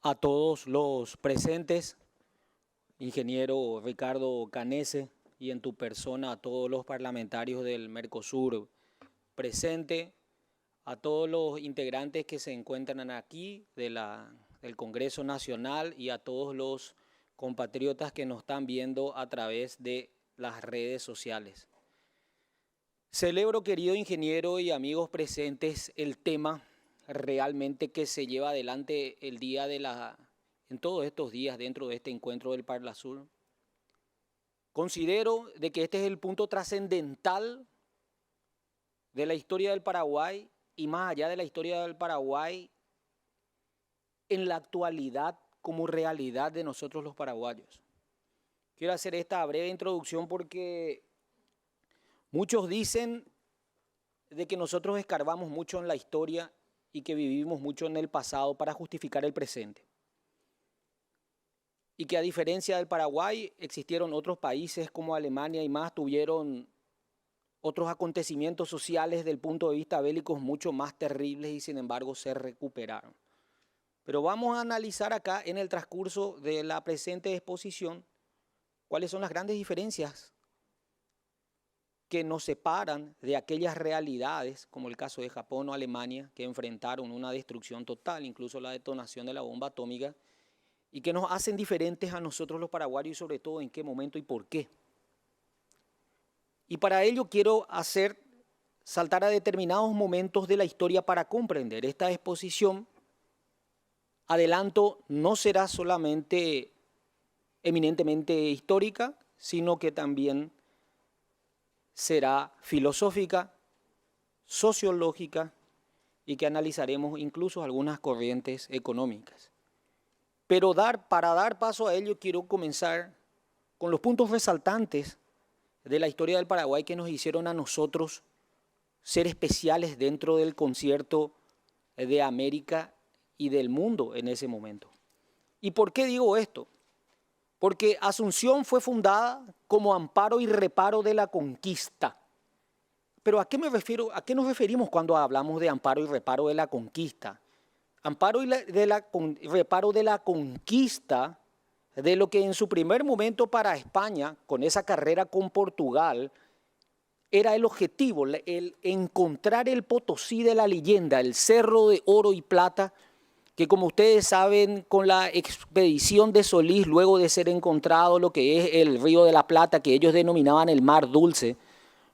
A todos los presentes, ingeniero Ricardo Canese, y en tu persona a todos los parlamentarios del Mercosur presente, a todos los integrantes que se encuentran aquí del Congreso Nacional y a todos los compatriotas que nos están viendo a través de las redes sociales. Celebro, querido ingeniero y amigos presentes, el tema realmente que se lleva adelante el día en todos estos días dentro de este encuentro del Parlasur. Considero de que este es el punto trascendental de la historia del Paraguay y más allá de la historia del Paraguay en la actualidad como realidad de nosotros los paraguayos. Quiero hacer esta breve introducción porque muchos dicen de que nosotros escarbamos mucho en la historia y que vivimos mucho en el pasado para justificar el presente. Y que a diferencia del Paraguay, existieron otros países como Alemania y más, tuvieron otros acontecimientos sociales desde el punto de vista bélico mucho más terribles y sin embargo se recuperaron. Pero vamos a analizar acá en el transcurso de la presente exposición cuáles son las grandes diferencias que nos separan de aquellas realidades, como el caso de Japón o Alemania, que enfrentaron una destrucción total, incluso la detonación de la bomba atómica, y que nos hacen diferentes a nosotros los paraguayos y sobre todo en qué momento y por qué. Y para ello quiero hacer saltar a determinados momentos de la historia para comprender esta exposición. Adelanto, no será solamente eminentemente histórica, sino que también será filosófica, sociológica y que analizaremos incluso algunas corrientes económicas. Pero para dar paso a ello quiero comenzar con los puntos resaltantes de la historia del Paraguay que nos hicieron a nosotros ser especiales dentro del concierto de América y del mundo en ese momento. ¿Y por qué digo esto? Porque Asunción fue fundada como amparo y reparo de la conquista. Pero ¿a qué me refiero? ¿A qué nos referimos cuando hablamos de amparo y reparo de la conquista? Amparo y reparo de la conquista de lo que en su primer momento para España, con esa carrera con Portugal, era el objetivo, el encontrar el Potosí de la leyenda, el cerro de oro y plata, que como ustedes saben, con la expedición de Solís, luego de ser encontrado lo que es el Río de la Plata, que ellos denominaban el Mar Dulce,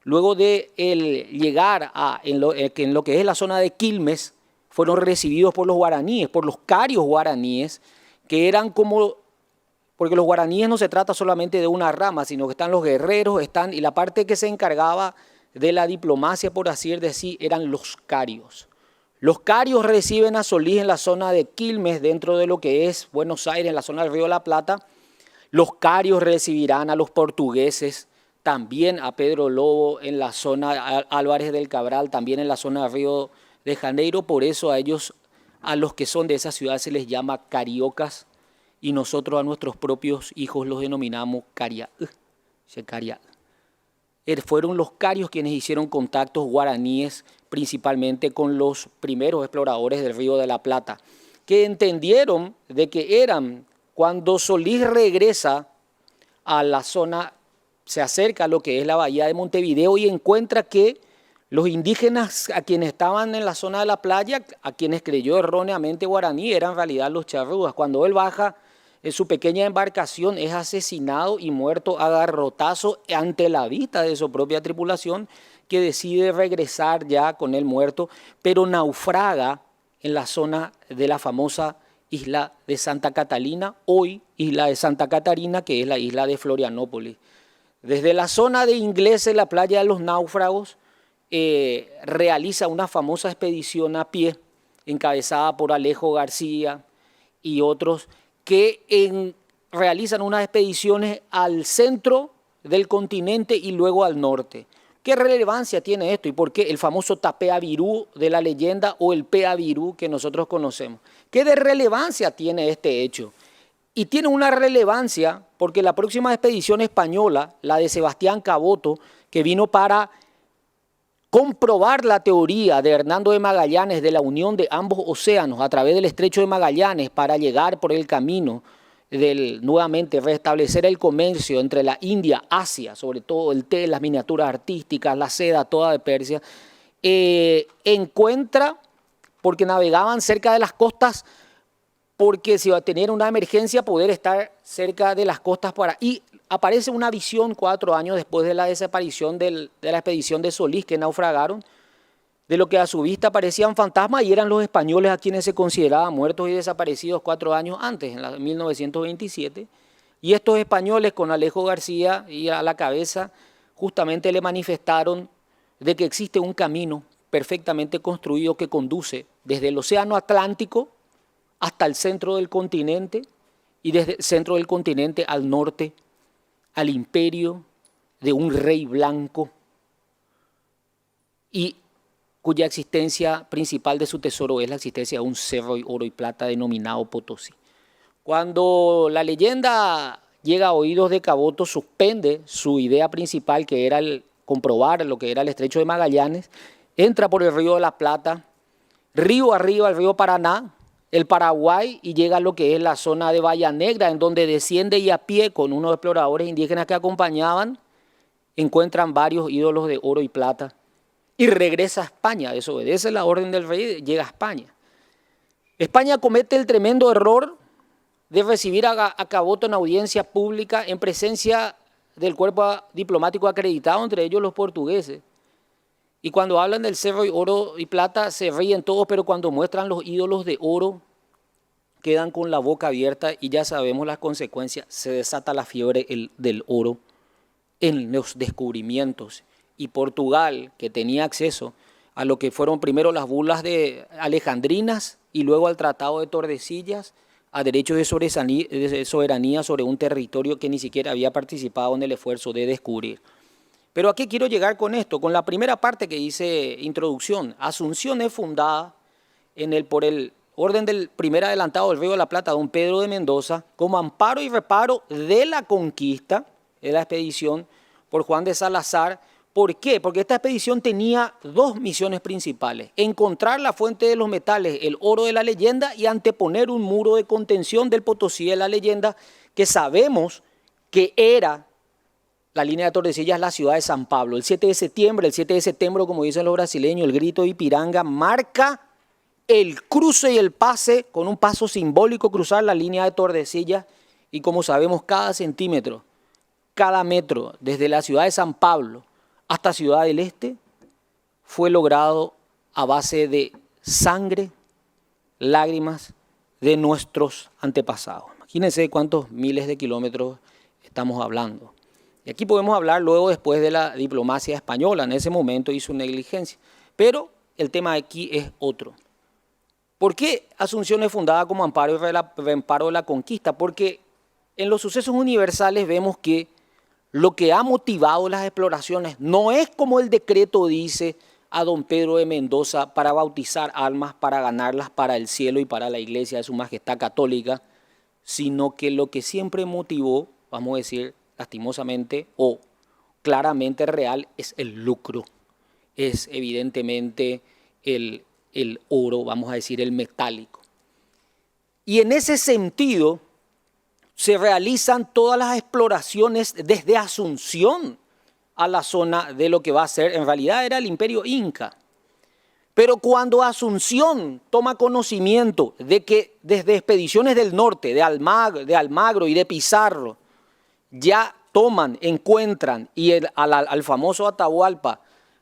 luego de llegar en lo que es la zona de Quilmes, fueron recibidos por los guaraníes, por los carios guaraníes, que eran como, porque los guaraníes no se trata solamente de una rama, sino que están los guerreros, y la parte que se encargaba de la diplomacia, por así decir, eran los carios. Los carios reciben a Solís en la zona de Quilmes, dentro de lo que es Buenos Aires, en la zona del Río de la Plata. Los carios recibirán a los portugueses, también a Pedro Lobo en la zona, Álvarez del Cabral, también en la zona del Río de Janeiro. Por eso a ellos, a los que son de esa ciudad, se les llama cariocas y nosotros a nuestros propios hijos los denominamos caria. Fueron los carios quienes hicieron contactos guaraníes principalmente con los primeros exploradores del Río de la Plata, que entendieron de que eran, cuando Solís regresa a la zona, se acerca a lo que es la bahía de Montevideo y encuentra que los indígenas a quienes estaban en la zona de la playa, a quienes creyó erróneamente guaraní, eran en realidad los charrúas. Cuando él baja en su pequeña embarcación, es asesinado y muerto a garrotazo ante la vista de su propia tripulación, que decide regresar ya con él muerto, pero naufraga en la zona de la famosa isla de Santa Catalina, hoy isla de Santa Catarina, que es la isla de Florianópolis. Desde la zona de Ingleses, la playa de los náufragos, realiza una famosa expedición a pie, encabezada por Alejo García y otros, que realizan unas expediciones al centro del continente y luego al norte. ¿Qué relevancia tiene esto y por qué el famoso Tapeabirú de la leyenda o el Peabirú que nosotros conocemos? ¿Qué de relevancia tiene este hecho? Y tiene una relevancia porque la próxima expedición española, la de Sebastián Caboto, que vino para comprobar la teoría de Hernando de Magallanes de la unión de ambos océanos a través del estrecho de Magallanes para llegar por el camino del nuevamente restablecer el comercio entre la India, Asia, sobre todo el té, las miniaturas artísticas, la seda toda de Persia, encuentra, porque navegaban cerca de las costas, porque si va a tener una emergencia, poder estar cerca de las costas y aparece una visión 4 años después de la desaparición de la expedición de Solís, que naufragaron, de lo que a su vista parecían fantasmas y eran los españoles a quienes se consideraban muertos y desaparecidos 4 años antes, en 1927. Y estos españoles, con Alejo García y a la cabeza, justamente le manifestaron de que existe un camino perfectamente construido que conduce desde el Océano Atlántico hasta el centro del continente y desde el centro del continente al norte, al imperio de un rey blanco y cuya existencia principal de su tesoro es la existencia de un cerro de oro y plata denominado Potosí. Cuando la leyenda llega a oídos de Caboto, suspende su idea principal, que era el comprobar lo que era el estrecho de Magallanes, entra por el río de la Plata, río arriba el río Paraná, el Paraguay, y llega a lo que es la zona de Bahía Negra, en donde desciende y a pie con unos exploradores indígenas que acompañaban, encuentran varios ídolos de oro y plata y regresa a España, desobedece la orden del rey, llega a España. España comete el tremendo error de recibir a Caboto en audiencia pública en presencia del cuerpo diplomático acreditado, entre ellos los portugueses. Y cuando hablan del cerro de oro y plata se ríen todos, pero cuando muestran los ídolos de oro quedan con la boca abierta y ya sabemos las consecuencias. Se desata la fiebre del oro en los descubrimientos. Y Portugal, que tenía acceso a lo que fueron primero las bulas de alejandrinas y luego al Tratado de Tordesillas, a derechos de soberanía sobre un territorio que ni siquiera había participado en el esfuerzo de descubrir. Pero ¿a qué quiero llegar con esto? Con la primera parte que dice introducción. Asunción es fundada por el orden del primer adelantado del Río de la Plata, don Pedro de Mendoza, como amparo y reparo de la conquista de la expedición por Juan de Salazar. ¿Por qué? Porque esta expedición tenía 2 misiones principales: encontrar la fuente de los metales, el oro de la leyenda, y anteponer un muro de contención del Potosí de la leyenda, que sabemos que era la línea de Tordesillas, la ciudad de San Pablo. El 7 de septiembre, como dicen los brasileños, el grito de Ipiranga marca el cruce y el pase, con un paso simbólico, cruzar la línea de Tordesillas, y como sabemos, cada centímetro, cada metro, desde la ciudad de San Pablo hasta Ciudad del Este, fue logrado a base de sangre, lágrimas de nuestros antepasados. Imagínense cuántos miles de kilómetros estamos hablando. Y aquí podemos hablar luego después de la diplomacia española, en ese momento y su negligencia. Pero el tema aquí es otro. ¿Por qué Asunción es fundada como amparo y reamparo de la conquista? Porque en los sucesos universales vemos que lo que ha motivado las exploraciones no es, como el decreto dice, a don Pedro de Mendoza para bautizar almas, para ganarlas para el cielo y para la iglesia de su majestad católica, sino que lo que siempre motivó, vamos a decir lastimosamente o claramente real, es el lucro, es evidentemente el oro, vamos a decir el metálico. Y en ese sentido se realizan todas las exploraciones desde Asunción a la zona de lo que va a ser, en realidad era el imperio inca. Pero cuando Asunción toma conocimiento de que desde expediciones del norte, de Almagro y de Pizarro, ya toman, encuentran y al famoso Atahualpa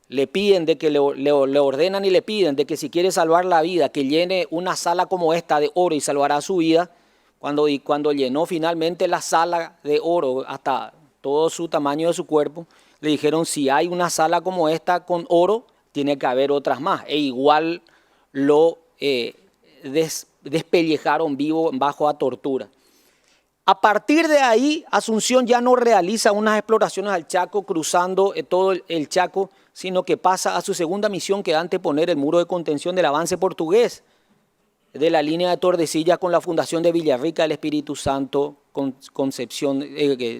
le piden de que le ordenan y le piden de que si quiere salvar la vida, que llene una sala como esta de oro y salvará su vida. Cuando llenó finalmente la sala de oro hasta todo su tamaño de su cuerpo, le dijeron: si hay una sala como esta con oro, tiene que haber otras más. E igual lo despellejaron vivo bajo a tortura. A partir de ahí, Asunción ya no realiza unas exploraciones al Chaco, cruzando todo el Chaco, sino que pasa a su segunda misión, que es anteponer el muro de contención del avance portugués de la línea de Tordesillas con la fundación de Villarrica del Espíritu Santo, Concepción,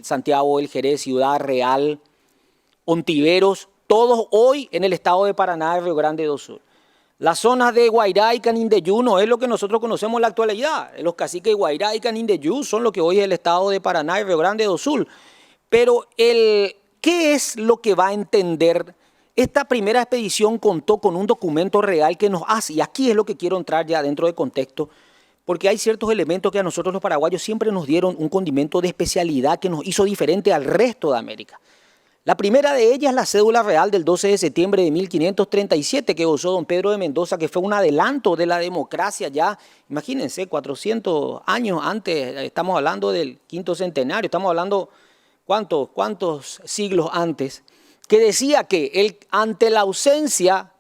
Santiago del Jerez, Ciudad Real, Ontiveros, todos hoy en el estado de Paraná y Río Grande do Sul. Las zonas de Guairá y Canindeyú no es lo que nosotros conocemos en la actualidad. Los caciques de Guairá y Canindeyú son lo que hoy es el estado de Paraná y Río Grande do Sul. Pero ¿qué es lo que va a entender? Esta primera expedición contó con un documento real que nos hace, y aquí es lo que quiero entrar ya dentro de contexto, porque hay ciertos elementos que a nosotros los paraguayos siempre nos dieron un condimento de especialidad que nos hizo diferente al resto de América. La primera de ellas es la cédula real del 12 de septiembre de 1537 que usó don Pedro de Mendoza, que fue un adelanto de la democracia ya, imagínense, 400 años antes, estamos hablando del quinto centenario, estamos hablando cuántos siglos antes, que decía que ante la ausencia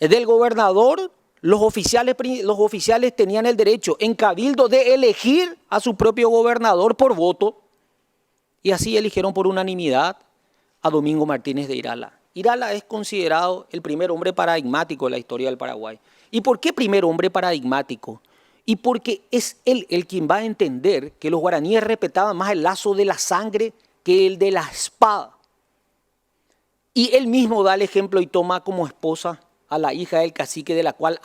del gobernador, los oficiales tenían el derecho en cabildo de elegir a su propio gobernador por voto, y así eligieron por unanimidad a Domingo Martínez de Irala. Irala es considerado el primer hombre paradigmático de la historia del Paraguay. ¿Y por qué primer hombre paradigmático? Y porque es él el quien va a entender que los guaraníes respetaban más el lazo de la sangre que el de la espada. Y él mismo da el ejemplo y toma como esposa a la hija del cacique, de la cual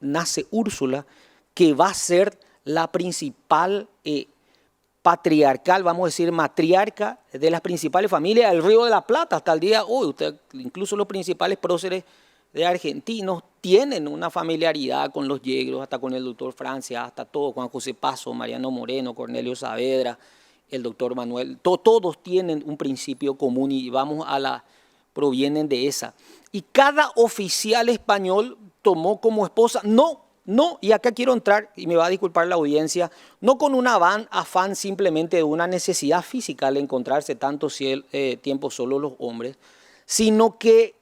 nace Úrsula, que va a ser la principal patriarcal, vamos a decir, matriarca de las principales familias del Río de la Plata. Hasta el día de hoy, incluso los principales próceres de argentinos tienen una familiaridad con los yegros, hasta con el doctor Francia, hasta todo, Juan José Paso, Mariano Moreno, Cornelio Saavedra, el doctor Manuel, todos tienen un principio común y provienen de esa. Y cada oficial español tomó como esposa, no, y acá quiero entrar, y me va a disculpar la audiencia, no con un afán simplemente de una necesidad física al encontrarse tanto tiempo solo los hombres, sino que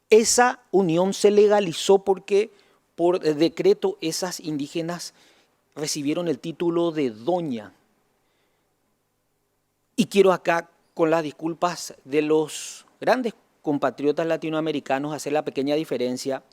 esa unión se legalizó porque por decreto esas indígenas recibieron el título de doña. Y quiero acá, con las disculpas de los grandes compatriotas latinoamericanos, hacer la pequeña diferencia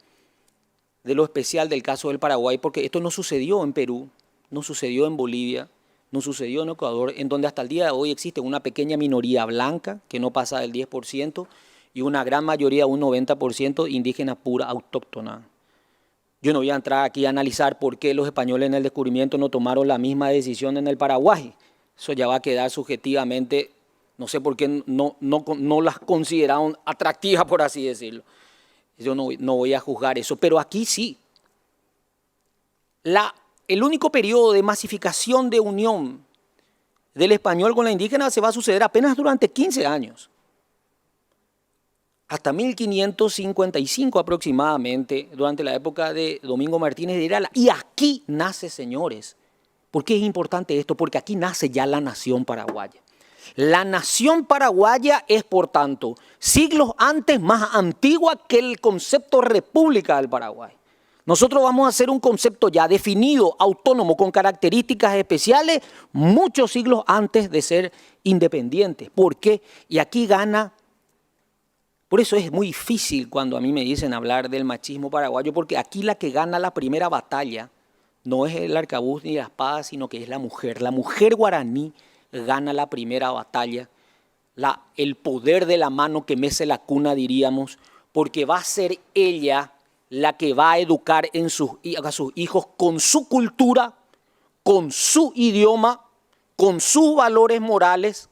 de lo especial del caso del Paraguay, porque esto no sucedió en Perú, no sucedió en Bolivia, no sucedió en Ecuador, en donde hasta el día de hoy existe una pequeña minoría blanca, que no pasa del 10%, y una gran mayoría, un 90% indígena pura, autóctona. Yo no voy a entrar aquí a analizar por qué los españoles en el descubrimiento no tomaron la misma decisión en el Paraguay. Eso ya va a quedar subjetivamente, no sé por qué no las consideraron atractivas, por así decirlo. Yo no voy a juzgar eso, pero aquí sí. El único periodo de masificación de unión del español con la indígena se va a suceder apenas durante 15 años. Hasta 1555 aproximadamente, durante la época de Domingo Martínez de Irala. Y aquí nace, señores. ¿Por qué es importante esto? Porque aquí nace ya la nación paraguaya. La nación paraguaya es, por tanto, siglos antes más antigua que el concepto república del Paraguay. Nosotros vamos a hacer un concepto ya definido, autónomo, con características especiales, muchos siglos antes de ser independientes. ¿Por qué? Y aquí gana. Por eso es muy difícil cuando a mí me dicen hablar del machismo paraguayo, porque aquí la que gana la primera batalla no es el arcabuz ni la espada, sino que es la mujer. La mujer guaraní gana la primera batalla, el poder de la mano que mece la cuna, diríamos, porque va a ser ella la que va a educar a sus hijos con su cultura, con su idioma, con sus valores morales,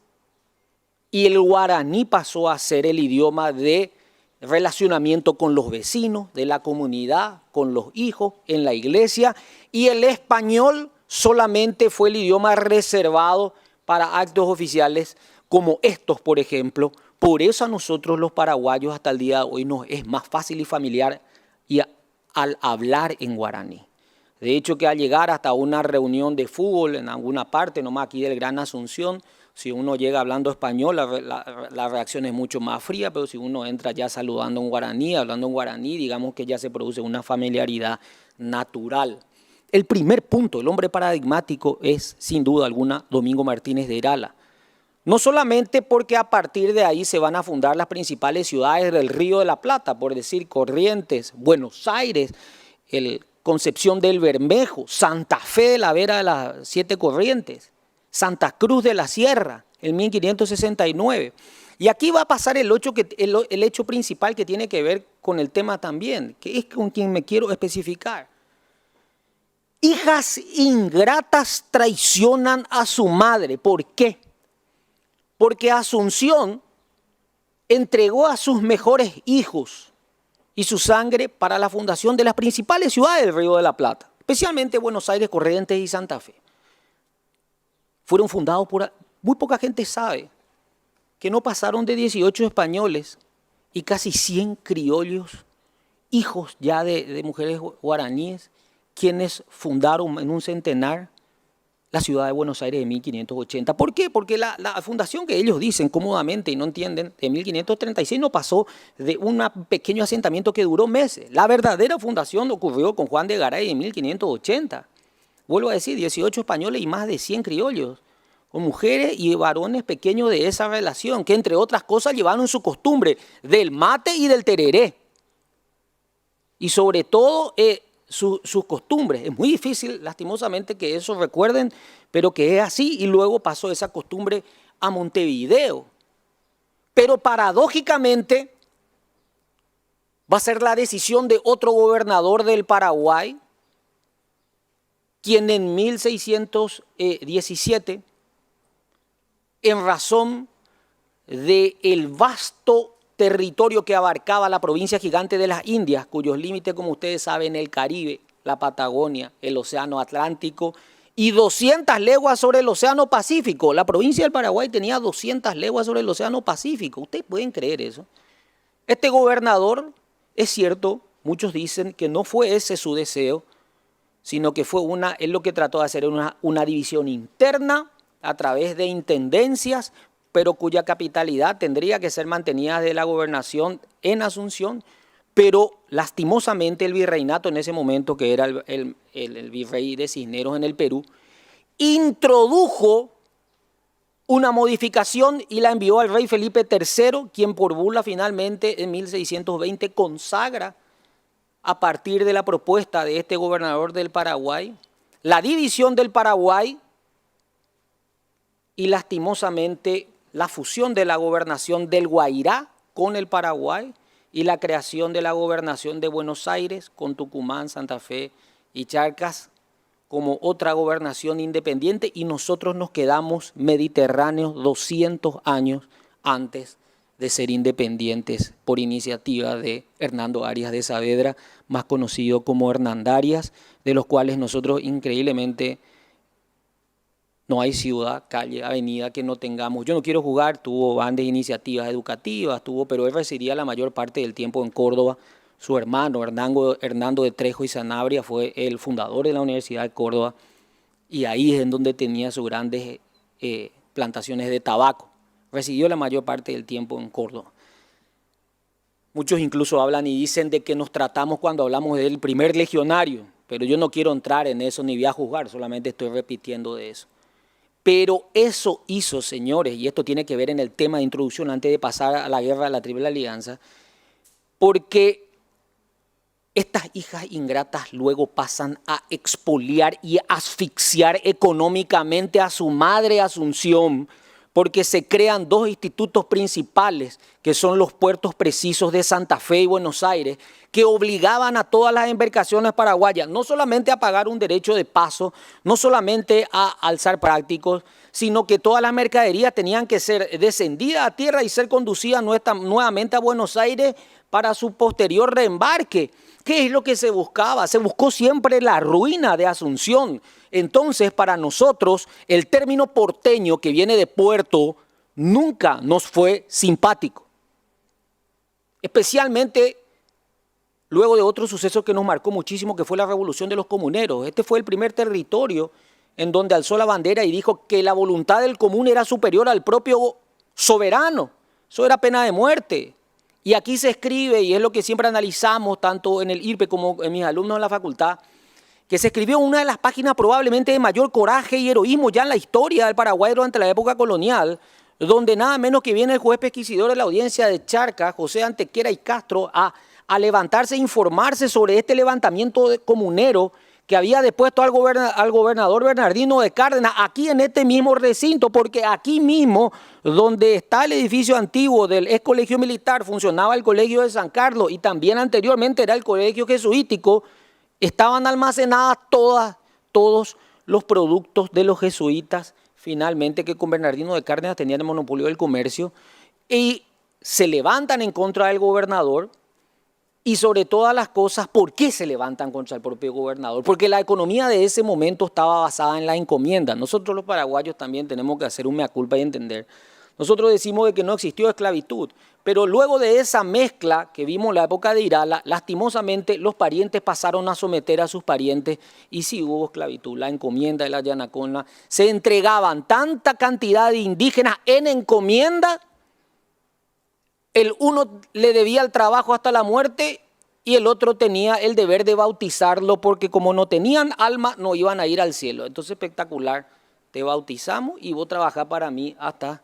y el guaraní pasó a ser el idioma de relacionamiento con los vecinos, de la comunidad, con los hijos, en la iglesia, y el español solamente fue el idioma reservado para actos oficiales como estos, por ejemplo. Por eso a nosotros los paraguayos hasta el día de hoy nos es más fácil y familiar al hablar en guaraní. De hecho, que al llegar hasta una reunión de fútbol en alguna parte, nomás aquí del Gran Asunción, si uno llega hablando español, la reacción es mucho más fría, pero si uno entra ya saludando en guaraní, hablando en guaraní, digamos que ya se produce una familiaridad natural. El primer punto, el hombre paradigmático, es sin duda alguna Domingo Martínez de Irala. No solamente porque a partir de ahí se van a fundar las principales ciudades del Río de la Plata, por decir Corrientes, Buenos Aires, Concepción del Bermejo, Santa Fe de la Vera de las Siete Corrientes, Santa Cruz de la Sierra, en 1569. Y aquí va a pasar el hecho principal que tiene que ver con el tema también, que es con quien me quiero especificar. Hijas ingratas traicionan a su madre. ¿Por qué? Porque Asunción entregó a sus mejores hijos y su sangre para la fundación de las principales ciudades del Río de la Plata, especialmente Buenos Aires, Corrientes y Santa Fe. Fueron fundados por... Muy poca gente sabe que no pasaron de 18 españoles y casi 100 criollos, hijos ya de mujeres guaraníes, quienes fundaron en un centenar la ciudad de Buenos Aires de 1580. ¿Por qué? Porque la fundación que ellos dicen cómodamente y no entienden, de 1536 no pasó de un pequeño asentamiento que duró meses. La verdadera fundación ocurrió con Juan de Garay en 1580. Vuelvo a decir, 18 españoles y más de 100 criollos, con mujeres y varones pequeños de esa relación, que entre otras cosas llevaron su costumbre del mate y del tereré. Y sobre todo sus costumbres. Es muy difícil, lastimosamente, que eso recuerden, pero que es así. Y luego pasó esa costumbre a Montevideo. Pero paradójicamente va a ser la decisión de otro gobernador del Paraguay, quien en 1617, en razón del vasto territorio que abarcaba la provincia gigante de las Indias, cuyos límites, como ustedes saben, el Caribe, la Patagonia, el Océano Atlántico y 200 leguas sobre el Océano Pacífico. La provincia del Paraguay tenía 200 leguas sobre el Océano Pacífico. ¿Ustedes pueden creer eso? Este gobernador, es cierto, muchos dicen que no fue ese su deseo, sino que fue él lo que trató de hacer una división interna a través de intendencias, pero cuya capitalidad tendría que ser mantenida de la gobernación en Asunción, pero lastimosamente el virreinato en ese momento, que era el virrey de Cisneros en el Perú, introdujo una modificación y la envió al rey Felipe III, quien por burla finalmente en 1620 consagra, a partir de la propuesta de este gobernador del Paraguay, la división del Paraguay y lastimosamente la fusión de la gobernación del Guairá con el Paraguay y la creación de la gobernación de Buenos Aires con Tucumán, Santa Fe y Charcas como otra gobernación independiente, y nosotros nos quedamos mediterráneos 200 años antes de ser independientes por iniciativa de Hernando Arias de Saavedra, más conocido como Hernandarias, de los cuales nosotros increíblemente no hay ciudad, calle, avenida que no tengamos. Yo no quiero jugar, tuvo bandas de iniciativas educativas, pero él residía la mayor parte del tiempo en Córdoba. Su hermano, Hernando de Trejo y Sanabria, fue el fundador de la Universidad de Córdoba, y ahí es en donde tenía sus grandes plantaciones de tabaco. Residió la mayor parte del tiempo en Córdoba. Muchos incluso hablan y dicen de que nos tratamos cuando hablamos del primer legionario, pero yo no quiero entrar en eso ni voy a juzgar, solamente estoy repitiendo de eso. Pero eso hizo, señores, y esto tiene que ver en el tema de introducción antes de pasar a la guerra de la Triple Alianza, porque estas hijas ingratas luego pasan a expoliar y asfixiar económicamente a su madre Asunción, porque se crean dos institutos principales, que son los puertos precisos de Santa Fe y Buenos Aires, que obligaban a todas las embarcaciones paraguayas no solamente a pagar un derecho de paso, no solamente a alzar prácticos, sino que todas las mercaderías tenían que ser descendidas a tierra y ser conducidas nuevamente a Buenos Aires para su posterior reembarque. ¿Qué es lo que se buscaba? Se buscó siempre la ruina de Asunción. Entonces, para nosotros, el término porteño, que viene de puerto, nunca nos fue simpático. Especialmente luego de otro suceso que nos marcó muchísimo, que fue la Revolución de los Comuneros. Este fue el primer territorio en donde alzó la bandera y dijo que la voluntad del común era superior al propio soberano. Eso era pena de muerte. Y aquí se escribe, y es lo que siempre analizamos, tanto en el IRPE como en mis alumnos en la facultad, que se escribió una de las páginas probablemente de mayor coraje y heroísmo ya en la historia del Paraguay durante la época colonial, donde nada menos que viene el juez pesquisidor de la audiencia de Charcas, José Antequera y Castro, a levantarse e informarse sobre este levantamiento comunero que había depuesto al gobernador Bernardino de Cárdenas aquí en este mismo recinto, porque aquí mismo, donde está el edificio antiguo del ex colegio militar, funcionaba el colegio de San Carlos y también anteriormente era el colegio jesuítico, estaban almacenadas todos los productos de los jesuitas, finalmente que con Bernardino de Cárdenas tenían el monopolio del comercio, y se levantan en contra del gobernador. Y sobre todas las cosas, ¿por qué se levantan contra el propio gobernador? Porque la economía de ese momento estaba basada en la encomienda. Nosotros los paraguayos también tenemos que hacer un mea culpa y entender. Nosotros decimos de que no existió esclavitud, pero luego de esa mezcla que vimos en la época de Irala, lastimosamente los parientes pasaron a someter a sus parientes y sí hubo esclavitud. La encomienda de la Yanacona, se entregaban tanta cantidad de indígenas en encomienda. El uno le debía el trabajo hasta la muerte y el otro tenía el deber de bautizarlo porque como no tenían alma no iban a ir al cielo. Entonces espectacular, te bautizamos y vos trabajás para mí hasta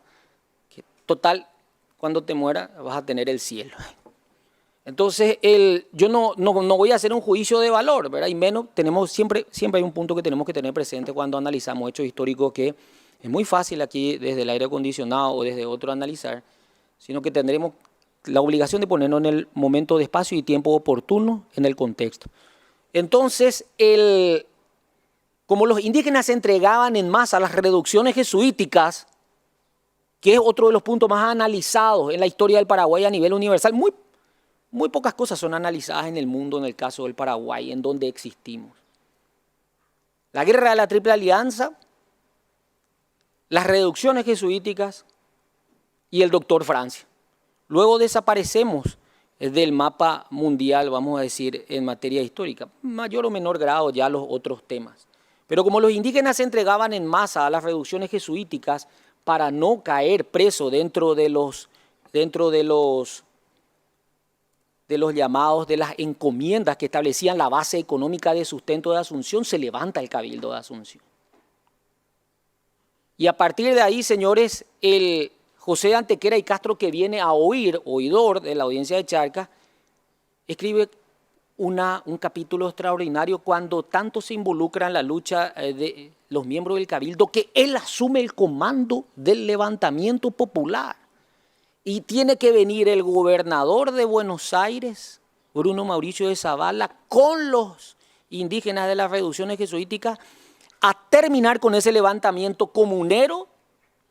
que total, cuando te mueras vas a tener el cielo. Entonces yo no voy a hacer un juicio de valor, ¿verdad? Y menos, siempre hay un punto que tenemos que tener presente cuando analizamos hechos históricos que es muy fácil aquí desde el aire acondicionado o desde otro analizar, sino que tendremos la obligación de ponernos en el momento de espacio y tiempo oportuno en el contexto. Entonces, como los indígenas se entregaban en masa a las reducciones jesuíticas, que es otro de los puntos más analizados en la historia del Paraguay a nivel universal, muy pocas cosas son analizadas en el mundo en el caso del Paraguay, en donde existimos. La guerra de la Triple Alianza, las reducciones jesuíticas, y el doctor Francia. Luego desaparecemos del mapa mundial, vamos a decir, en materia histórica, mayor o menor grado ya los otros temas. Pero como los indígenas se entregaban en masa a las reducciones jesuíticas para no caer preso dentro de los llamados, de las encomiendas que establecían la base económica de sustento de Asunción, se levanta el Cabildo de Asunción. Y a partir de ahí, señores, el José de Antequera y Castro, que viene a oidor de la audiencia de Charcas, escribe un capítulo extraordinario cuando tanto se involucra en la lucha de los miembros del Cabildo, que él asume el comando del levantamiento popular. Y tiene que venir el gobernador de Buenos Aires, Bruno Mauricio de Zavala, con los indígenas de las reducciones jesuíticas, a terminar con ese levantamiento comunero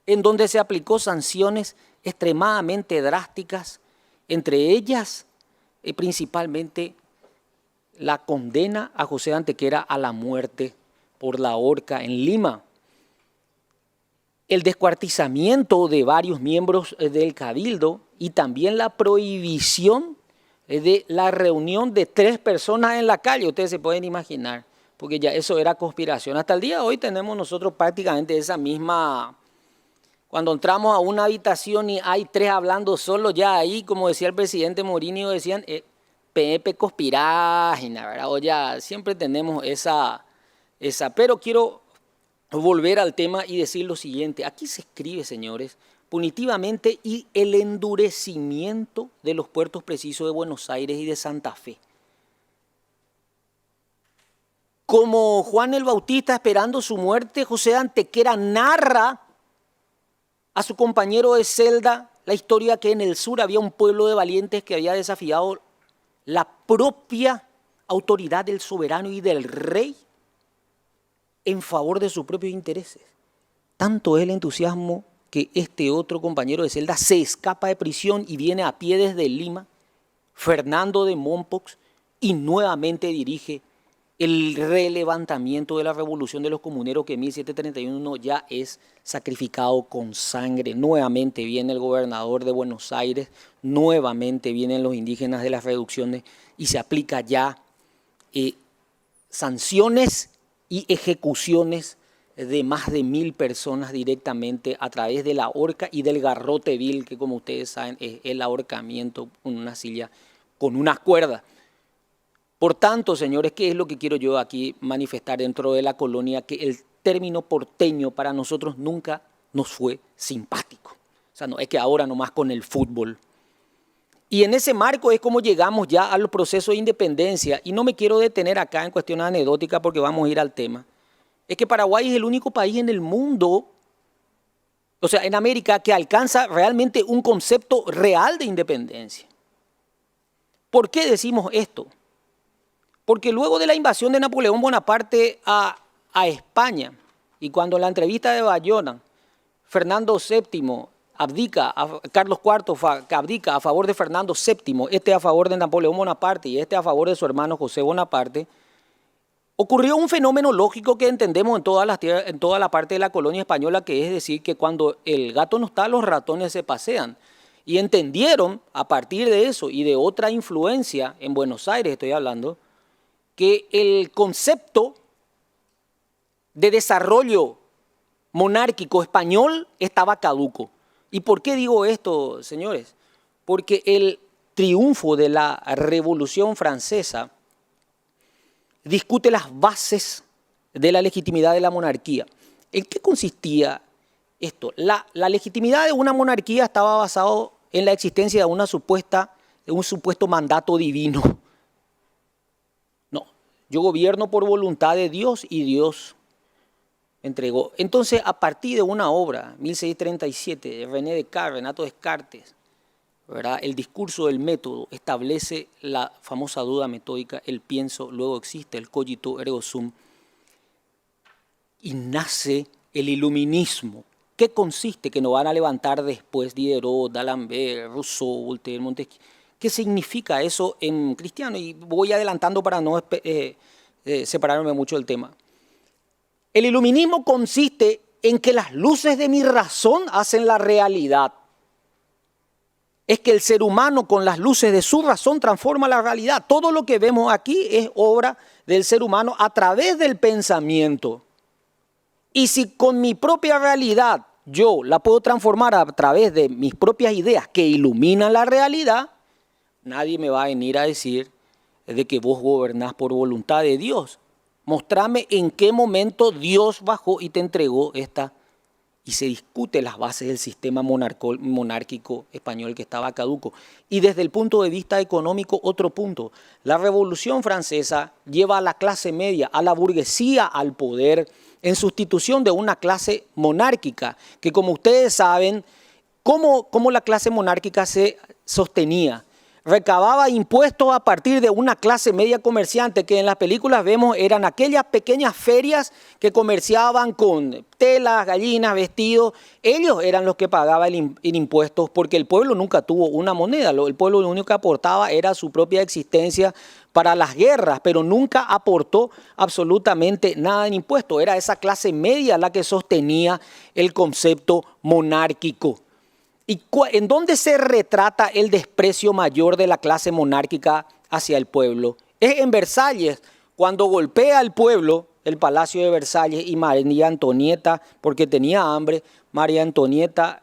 en donde se aplicó sanciones extremadamente drásticas, entre ellas principalmente la condena a José de Antequera a la muerte por la horca en Lima, el descuartizamiento de varios miembros del Cabildo y también la prohibición de la reunión de 3 personas en la calle, ustedes se pueden imaginar, porque ya eso era conspiración. Hasta el día de hoy tenemos nosotros prácticamente esa misma. Cuando entramos a una habitación y hay 3 hablando solo, ya ahí, como decía el presidente Mourinho, decían, Pepe conspirágina, ¿verdad? O ya siempre tenemos esa. Pero quiero volver al tema y decir lo siguiente. Aquí se escribe, señores, punitivamente y el endurecimiento de los puertos precisos de Buenos Aires y de Santa Fe. Como Juan el Bautista esperando su muerte, José de Antequera narra a su compañero de celda la historia que en el sur había un pueblo de valientes que había desafiado la propia autoridad del soberano y del rey en favor de sus propios intereses. Tanto es el entusiasmo que este otro compañero de celda se escapa de prisión y viene a pie desde Lima, Fernando de Mompox, y nuevamente dirige el relevantamiento de la revolución de los comuneros que en 1731 ya es sacrificado con sangre. Nuevamente viene el gobernador de Buenos Aires, nuevamente vienen los indígenas de las reducciones y se aplica ya sanciones y ejecuciones de más de 1000 personas directamente a través de la horca y del garrote vil, que como ustedes saben es el ahorcamiento con una silla, con unas cuerdas. Por tanto, señores, ¿qué es lo que quiero yo aquí manifestar dentro de la colonia? Que el término porteño para nosotros nunca nos fue simpático. O sea, no es que ahora nomás con el fútbol. Y en ese marco es como llegamos ya a los procesos de independencia. Y no me quiero detener acá en cuestiones anecdóticas porque vamos a ir al tema. Es que Paraguay es el único país en el mundo, o sea, en América, que alcanza realmente un concepto real de independencia. ¿Por qué decimos esto? Porque luego de la invasión de Napoleón Bonaparte a España, y cuando en la entrevista de Bayona, Fernando VII abdica, Carlos IV abdica a favor de Fernando VII, este a favor de Napoleón Bonaparte y este a favor de su hermano José Bonaparte, ocurrió un fenómeno lógico que entendemos en toda la parte de la colonia española, que es decir, que cuando el gato no está, los ratones se pasean. Y entendieron, a partir de eso y de otra influencia, en Buenos Aires estoy hablando, que el concepto de desarrollo monárquico español estaba caduco. ¿Y por qué digo esto, señores? Porque el triunfo de la Revolución Francesa discute las bases de la legitimidad de la monarquía. ¿En qué consistía esto? La legitimidad de una monarquía estaba basada en la existencia de un supuesto mandato divino. No, yo gobierno por voluntad de Dios y Dios entregó. Entonces, a partir de una obra, 1637, de René Descartes, Renato Descartes, ¿verdad? El discurso del método establece la famosa duda metódica, el pienso, luego existe, el cogito ergo sum, y nace el iluminismo. ¿Qué consiste? Que nos van a levantar después Diderot, D'Alembert, Rousseau, Voltaire, Montesquieu. ¿Qué significa eso en cristiano? Y voy adelantando para no separarme mucho del tema. El iluminismo consiste en que las luces de mi razón hacen la realidad. Es que el ser humano con las luces de su razón transforma la realidad. Todo lo que vemos aquí es obra del ser humano a través del pensamiento. Y si con mi propia realidad yo la puedo transformar a través de mis propias ideas que iluminan la realidad, nadie me va a venir a decir de que vos gobernás por voluntad de Dios. Mostrame en qué momento Dios bajó y te entregó esta. Y se discute las bases del sistema monárquico español que estaba caduco. Y desde el punto de vista económico, otro punto. La Revolución Francesa lleva a la clase media, a la burguesía al poder, en sustitución de una clase monárquica, que como ustedes saben, ¿cómo la clase monárquica se sostenía? Recababa impuestos a partir de una clase media comerciante que en las películas vemos eran aquellas pequeñas ferias que comerciaban con telas, gallinas, vestidos. Ellos eran los que pagaban el impuestos porque el pueblo nunca tuvo una moneda. El pueblo lo único que aportaba era su propia existencia para las guerras, pero nunca aportó absolutamente nada en impuestos. Era esa clase media la que sostenía el concepto monárquico. ¿Y en dónde se retrata el desprecio mayor de la clase monárquica hacia el pueblo? Es en Versalles, cuando golpea al pueblo, el Palacio de Versalles, y María Antonieta, porque tenía hambre, María Antonieta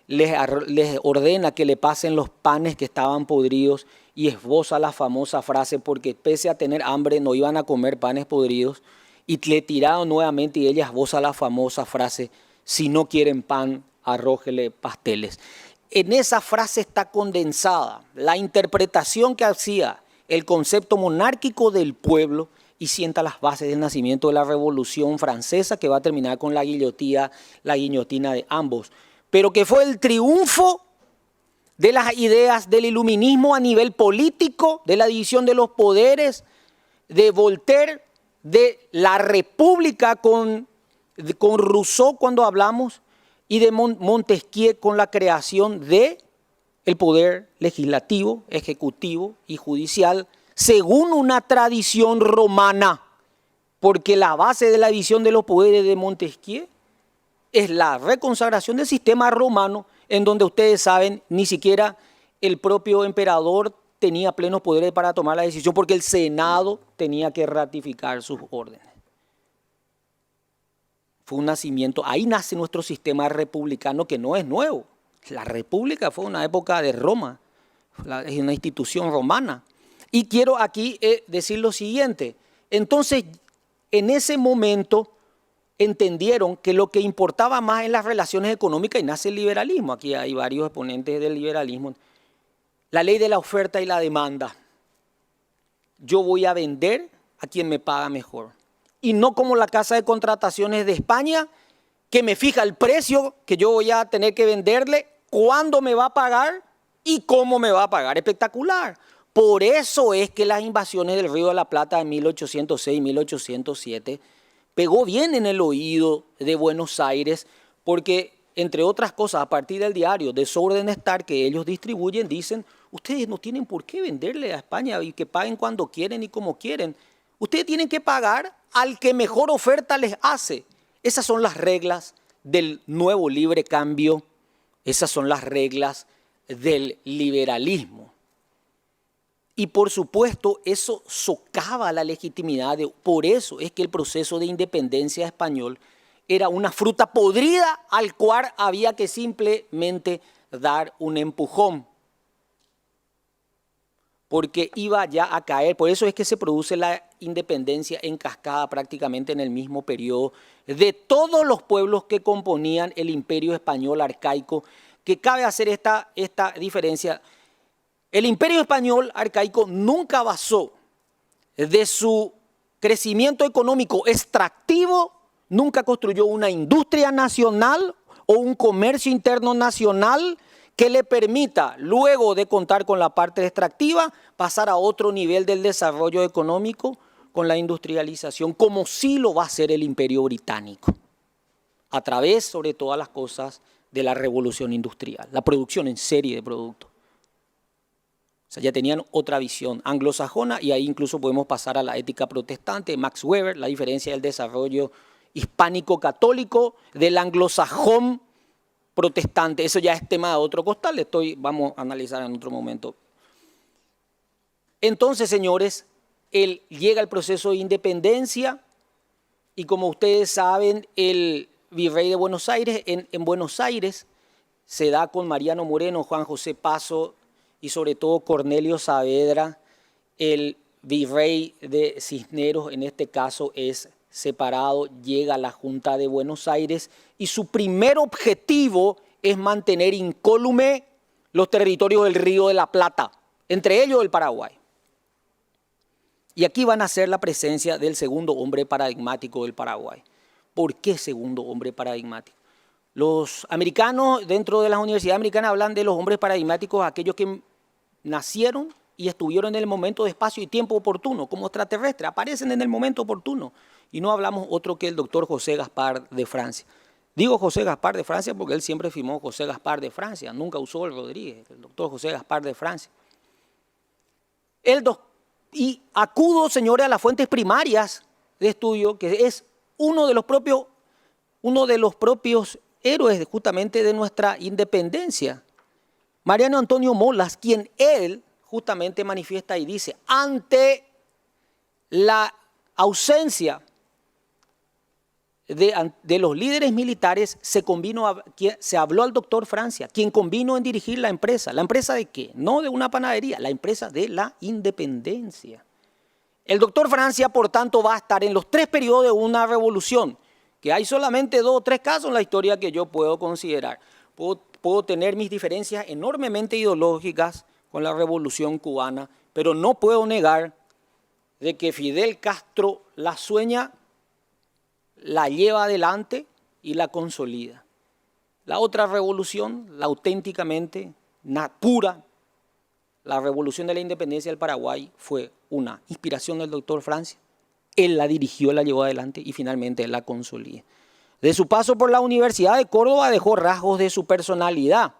les ordena que le pasen los panes que estaban podridos y esboza la famosa frase, porque pese a tener hambre no iban a comer panes podridos, y le tiraron nuevamente y ella esboza la famosa frase, si no quieren pan, arrójele pasteles. En esa frase está condensada la interpretación que hacía el concepto monárquico del pueblo y sienta las bases del nacimiento de la Revolución Francesa, que va a terminar con la guillotina de ambos, pero que fue el triunfo de las ideas del iluminismo a nivel político, de la división de los poderes, de Voltaire, de la República con Rousseau cuando hablamos, y de Montesquieu con la creación del poder legislativo, ejecutivo y judicial, según una tradición romana, porque la base de la división de los poderes de Montesquieu es la reconsagración del sistema romano, en donde ustedes saben, ni siquiera el propio emperador tenía plenos poderes para tomar la decisión, porque el Senado tenía que ratificar sus órdenes. Fue un nacimiento, ahí nace nuestro sistema republicano que no es nuevo. La república fue una época de Roma, es una institución romana. Y quiero aquí decir lo siguiente, entonces en ese momento entendieron que lo que importaba más en las relaciones económicas, y nace el liberalismo, aquí hay varios exponentes del liberalismo, la ley de la oferta y la demanda. Yo voy a vender a quien me paga mejor. Y no como la casa de contrataciones de España, que me fija el precio que yo voy a tener que venderle, cuándo me va a pagar y cómo me va a pagar. Espectacular. Por eso es que las invasiones del Río de la Plata de 1806 y 1807 pegó bien en el oído de Buenos Aires, porque, entre otras cosas, a partir del diario Desorden Estar que ellos distribuyen, dicen, ustedes no tienen por qué venderle a España y que paguen cuando quieren y como quieren. Ustedes tienen que pagar al que mejor oferta les hace. Esas son las reglas del nuevo libre cambio. Esas son las reglas del liberalismo. Y por supuesto eso socava la legitimidad. Por eso es que el proceso de independencia español era una fruta podrida al cual había que simplemente dar un empujón. Porque iba ya a caer. Por eso es que se produce la independencia en cascada prácticamente en el mismo periodo de todos los pueblos que componían el imperio español arcaico, que cabe hacer esta diferencia. El imperio español arcaico nunca basó de su crecimiento económico extractivo, nunca construyó una industria nacional o un comercio interno nacional que le permita, luego de contar con la parte extractiva, pasar a otro nivel del desarrollo económico con la industrialización, como sí lo va a hacer el imperio británico, a través, sobre todas las cosas, de la revolución industrial, la producción en serie de productos. O sea, ya tenían otra visión anglosajona y ahí incluso podemos pasar a la ética protestante, Max Weber, la diferencia del desarrollo hispánico-católico del anglosajón protestante. Eso ya es tema de otro costal, vamos a analizar en otro momento. Entonces, señores, llega el proceso de independencia y como ustedes saben, el virrey de Buenos Aires, en Buenos Aires, se da con Mariano Moreno, Juan José Paso y sobre todo Cornelio Saavedra. El virrey de Cisneros, en este caso, es separado, llega a la Junta de Buenos Aires y su primer objetivo es mantener incólume los territorios del Río de la Plata, entre ellos el Paraguay. Y aquí van a ser la presencia del segundo hombre paradigmático del Paraguay. ¿Por qué segundo hombre paradigmático? Los americanos, dentro de las universidades americanas, hablan de los hombres paradigmáticos, aquellos que nacieron y estuvieron en el momento de espacio y tiempo oportuno, como extraterrestres, aparecen en el momento oportuno. Y no hablamos otro que el doctor José Gaspar de Francia. Digo José Gaspar de Francia porque él siempre firmó José Gaspar de Francia, nunca usó el Rodríguez, el doctor José Gaspar de Francia. Y acudo, señores, a las fuentes primarias de estudio, que es uno de los propios héroes justamente de nuestra independencia. Mariano Antonio Molas, quien él justamente manifiesta y dice, ante la ausencia de los líderes militares, se habló al doctor Francia, quien convino en dirigir la empresa. ¿La empresa de qué? No de una panadería, la empresa de la independencia. El doctor Francia, por tanto, va a estar en los 3 periodos de una revolución, que hay solamente 2 o 3 casos en la historia que yo puedo considerar. Puedo tener mis diferencias enormemente ideológicas con la revolución cubana, pero no puedo negar de que Fidel Castro la sueña, la lleva adelante y la consolida. La otra revolución, la auténticamente pura, la revolución de la independencia del Paraguay, fue una inspiración del doctor Francia. Él la dirigió, la llevó adelante y finalmente la consolida. De su paso por la Universidad de Córdoba dejó rasgos de su personalidad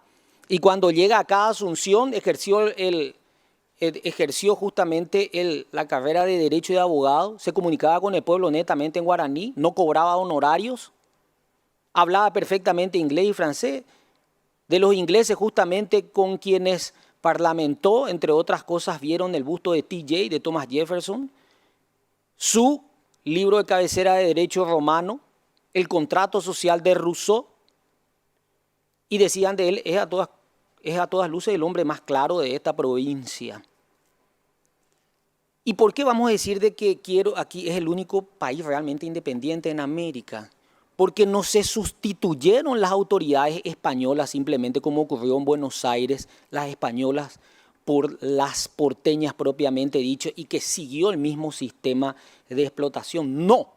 y cuando llega acá a Asunción ejerció justamente la carrera de Derecho y de abogado, se comunicaba con el pueblo netamente en guaraní, no cobraba honorarios, hablaba perfectamente inglés y francés. De los ingleses justamente con quienes parlamentó, entre otras cosas, vieron el busto de T.J., de Thomas Jefferson, su libro de cabecera de Derecho Romano, el contrato social de Rousseau, y decían de él, es a todas luces el hombre más claro de esta provincia. ¿Y por qué vamos a decir de que aquí es el único país realmente independiente en América? Porque no se sustituyeron las autoridades españolas simplemente como ocurrió en Buenos Aires, las españolas por las porteñas propiamente dicho y que siguió el mismo sistema de explotación. No.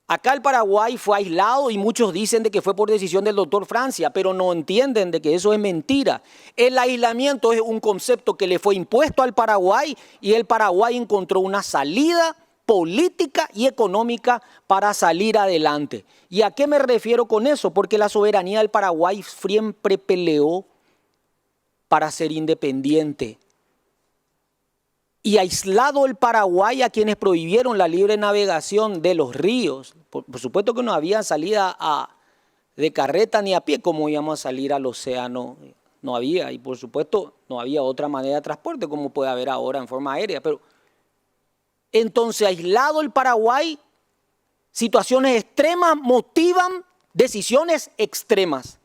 Acá el Paraguay fue aislado y muchos dicen de que fue por decisión del doctor Francia, pero no entienden de que eso es mentira. El aislamiento es un concepto que le fue impuesto al Paraguay y el Paraguay encontró una salida política y económica para salir adelante. ¿Y a qué me refiero con eso? Porque la soberanía del Paraguay siempre peleó para ser independiente. Y aislado el Paraguay a quienes prohibieron la libre navegación de los ríos, por supuesto que no había salida de carreta ni a pie, como íbamos a salir al océano, no había, y por supuesto no había otra manera de transporte como puede haber ahora en forma aérea. Pero entonces, aislado el Paraguay, situaciones extremas motivan decisiones extremas.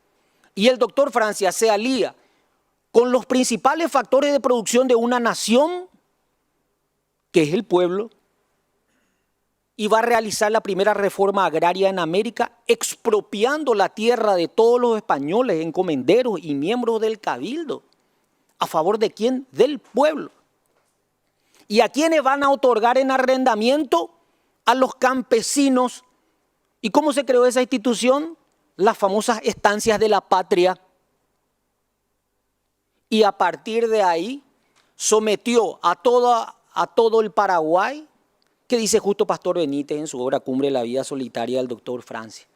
Y el doctor Francia se alía con los principales factores de producción de una nación, que es el pueblo, y va a realizar la primera reforma agraria en América, expropiando la tierra de todos los españoles, encomenderos y miembros del cabildo. ¿A favor de quién? Del pueblo. ¿Y a quiénes van a otorgar en arrendamiento? A los campesinos. ¿Y cómo se creó esa institución? Las famosas estancias de la patria. Y a partir de ahí sometió a todo el Paraguay, que dice justo Pastor Benítez en su obra Cumbre, la vida solitaria del doctor Francia.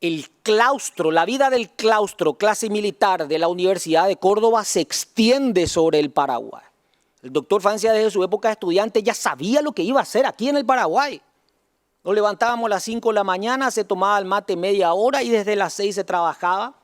El claustro, la vida del claustro, clase militar de la Universidad de Córdoba se extiende sobre el Paraguay. El doctor Francia desde su época de estudiante ya sabía lo que iba a hacer aquí en el Paraguay. Nos levantábamos a las 5 de la mañana, se tomaba el mate media hora y desde las 6 se trabajaba.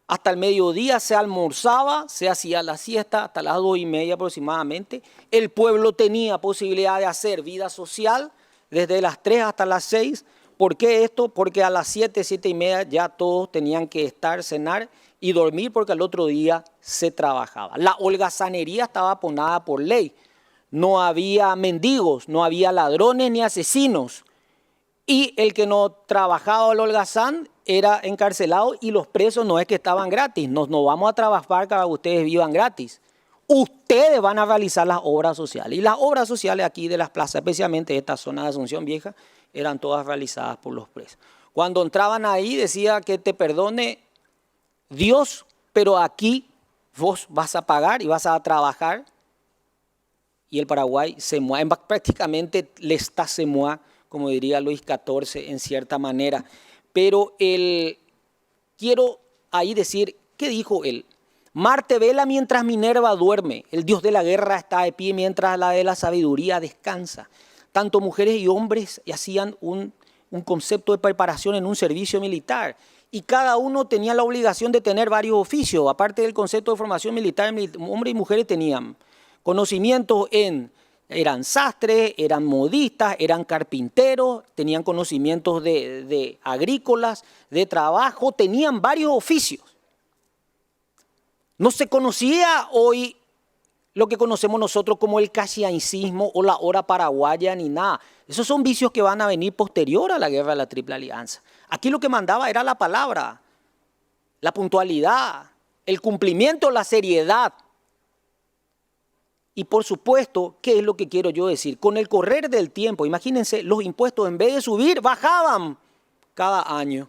Hasta el mediodía se almorzaba, se hacía la siesta hasta las 2:30 aproximadamente. El pueblo tenía posibilidad de hacer vida social desde las 3 hasta las 6. ¿Por qué esto? Porque a las 7, 7:30 ya todos tenían que estar, cenar y dormir porque al otro día se trabajaba. La holgazanería estaba aponada por ley. No había mendigos, no había ladrones ni asesinos. Y el que no trabajaba al holgazán era encarcelado y los presos no es que estaban gratis. No vamos a trabajar para que ustedes vivan gratis. Ustedes van a realizar las obras sociales. Y las obras sociales aquí de las plazas, especialmente de esta zona de Asunción Vieja, eran todas realizadas por los presos. Cuando entraban ahí decía que te perdone Dios, pero aquí vos vas a pagar y vas a trabajar. Y el Paraguay se mueve, prácticamente l'État se mueve, como diría Luis XIV en cierta manera. Pero quiero ahí decir, ¿qué dijo él? Marte vela mientras Minerva duerme, el dios de la guerra está de pie mientras la de la sabiduría descansa. Tanto mujeres y hombres hacían un concepto de preparación en un servicio militar y cada uno tenía la obligación de tener varios oficios. Aparte del concepto de formación militar, hombres y mujeres tenían conocimientos eran sastres, eran modistas, eran carpinteros, tenían conocimientos de agrícolas, de trabajo, tenían varios oficios. No se conocía hoy lo que conocemos nosotros como el casiancismo o la hora paraguaya ni nada. Esos son vicios que van a venir posterior a la guerra de la Triple Alianza. Aquí lo que mandaba era la palabra, la puntualidad, el cumplimiento, la seriedad. Y por supuesto, ¿qué es lo que quiero yo decir? Con el correr del tiempo, imagínense, los impuestos en vez de subir, bajaban cada año.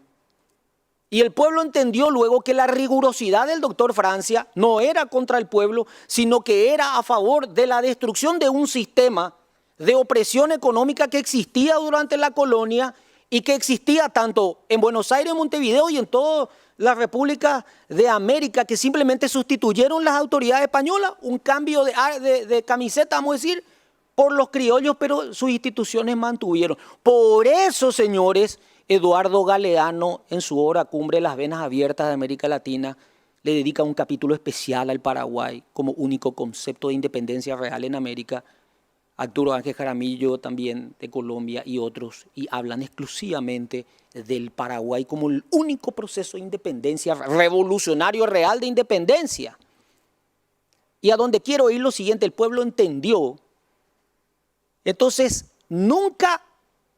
Y el pueblo entendió luego que la rigurosidad del doctor Francia no era contra el pueblo, sino que era a favor de la destrucción de un sistema de opresión económica que existía durante la colonia y que existía tanto en Buenos Aires, en Montevideo y en toda la República de América, que simplemente sustituyeron las autoridades españolas, un cambio de camiseta, vamos a decir, por los criollos, pero sus instituciones mantuvieron. Por eso, señores, Eduardo Galeano, en su obra Cumbre, Las Venas Abiertas de América Latina, le dedica un capítulo especial al Paraguay como único concepto de independencia real en América. Arturo Ángel Jaramillo también de Colombia y otros, y hablan exclusivamente del Paraguay como el único proceso de independencia revolucionario real de independencia. Y a donde quiero ir lo siguiente, el pueblo entendió. Entonces, nunca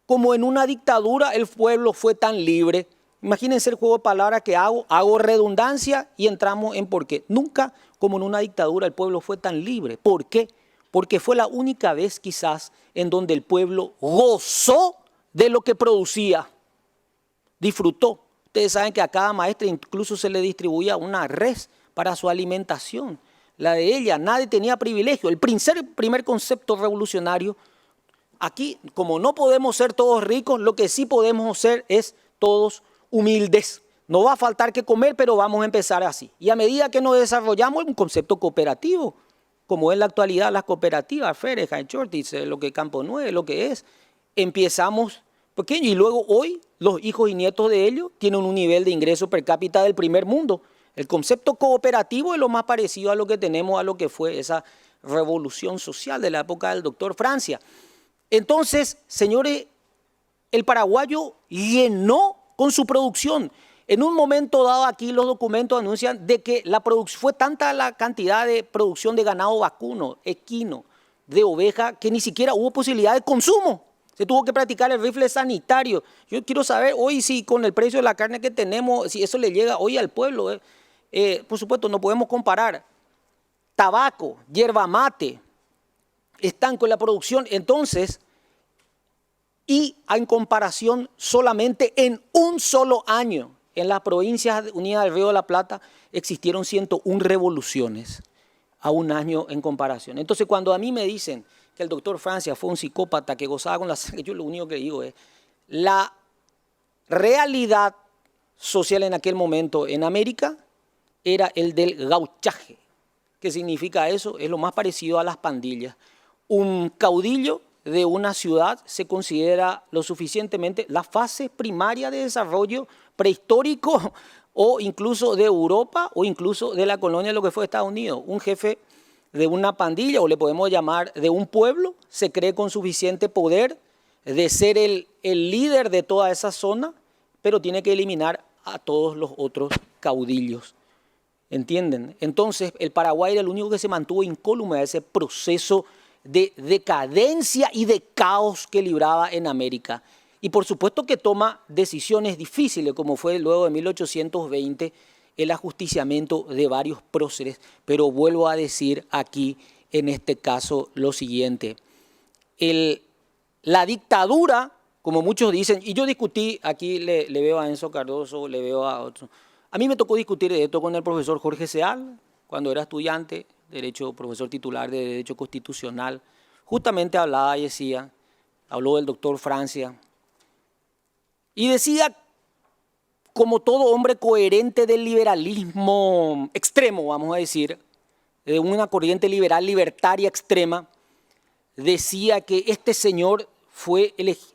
como en una dictadura el pueblo fue tan libre. Imagínense el juego de palabras que hago redundancia y entramos en por qué. Nunca, como en una dictadura, el pueblo fue tan libre. ¿Por qué? Porque fue la única vez quizás en donde el pueblo gozó de lo que producía, disfrutó. Ustedes saben que a cada maestra incluso se le distribuía una res para su alimentación. La de ella, nadie tenía privilegio. El primer concepto revolucionario, aquí, como no podemos ser todos ricos, lo que sí podemos ser es todos humildes. No va a faltar que comer, pero vamos a empezar así. Y a medida que nos desarrollamos un concepto cooperativo, como en la actualidad las cooperativas, Férez, Shortis, lo que Campo 9, lo que es, empezamos pequeño y luego hoy los hijos y nietos de ellos tienen un nivel de ingreso per cápita del primer mundo. El concepto cooperativo es lo más parecido a lo que tenemos, a lo que fue esa revolución social de la época del doctor Francia. Entonces, señores, el paraguayo llenó con su producción. En un momento dado aquí los documentos anuncian de que fue tanta la cantidad de producción de ganado vacuno, equino, de oveja, que ni siquiera hubo posibilidad de consumo. Se tuvo que practicar el rifle sanitario. Yo quiero saber hoy si con el precio de la carne que tenemos, si eso le llega hoy al pueblo. Por supuesto, no podemos comparar. Tabaco, yerba mate, están con la producción. Entonces, y en comparación solamente en un solo año, en las provincias unidas del Río de la Plata existieron 101 revoluciones a un año en comparación. Entonces, cuando a mí me dicen que el doctor Francia fue un psicópata que gozaba con la sangre, yo lo único que digo es, la realidad social en aquel momento en América era el del gauchaje. ¿Qué significa eso? Es lo más parecido a las pandillas. Un caudillo de una ciudad se considera lo suficientemente la fase primaria de desarrollo prehistórico o incluso de Europa o incluso de la colonia de lo que fue Estados Unidos. Un jefe de una pandilla, o le podemos llamar de un pueblo, se cree con suficiente poder de ser el líder de toda esa zona, pero tiene que eliminar a todos los otros caudillos. ¿Entienden? Entonces, el Paraguay era el único que se mantuvo incólume a ese proceso de decadencia y de caos que libraba en América. Y por supuesto que toma decisiones difíciles, como fue luego de 1820 el ajusticiamiento de varios próceres. Pero vuelvo a decir aquí, en este caso, lo siguiente. La dictadura, como muchos dicen, y yo discutí, aquí le veo a Enzo Cardoso, le veo a otros. A mí me tocó discutir esto con el profesor Jorge Seal, cuando era estudiante, profesor titular de Derecho Constitucional. Justamente hablaba y decía, habló del doctor Francia, y decía, como todo hombre coherente del liberalismo extremo, vamos a decir, de una corriente liberal libertaria extrema, decía que este señor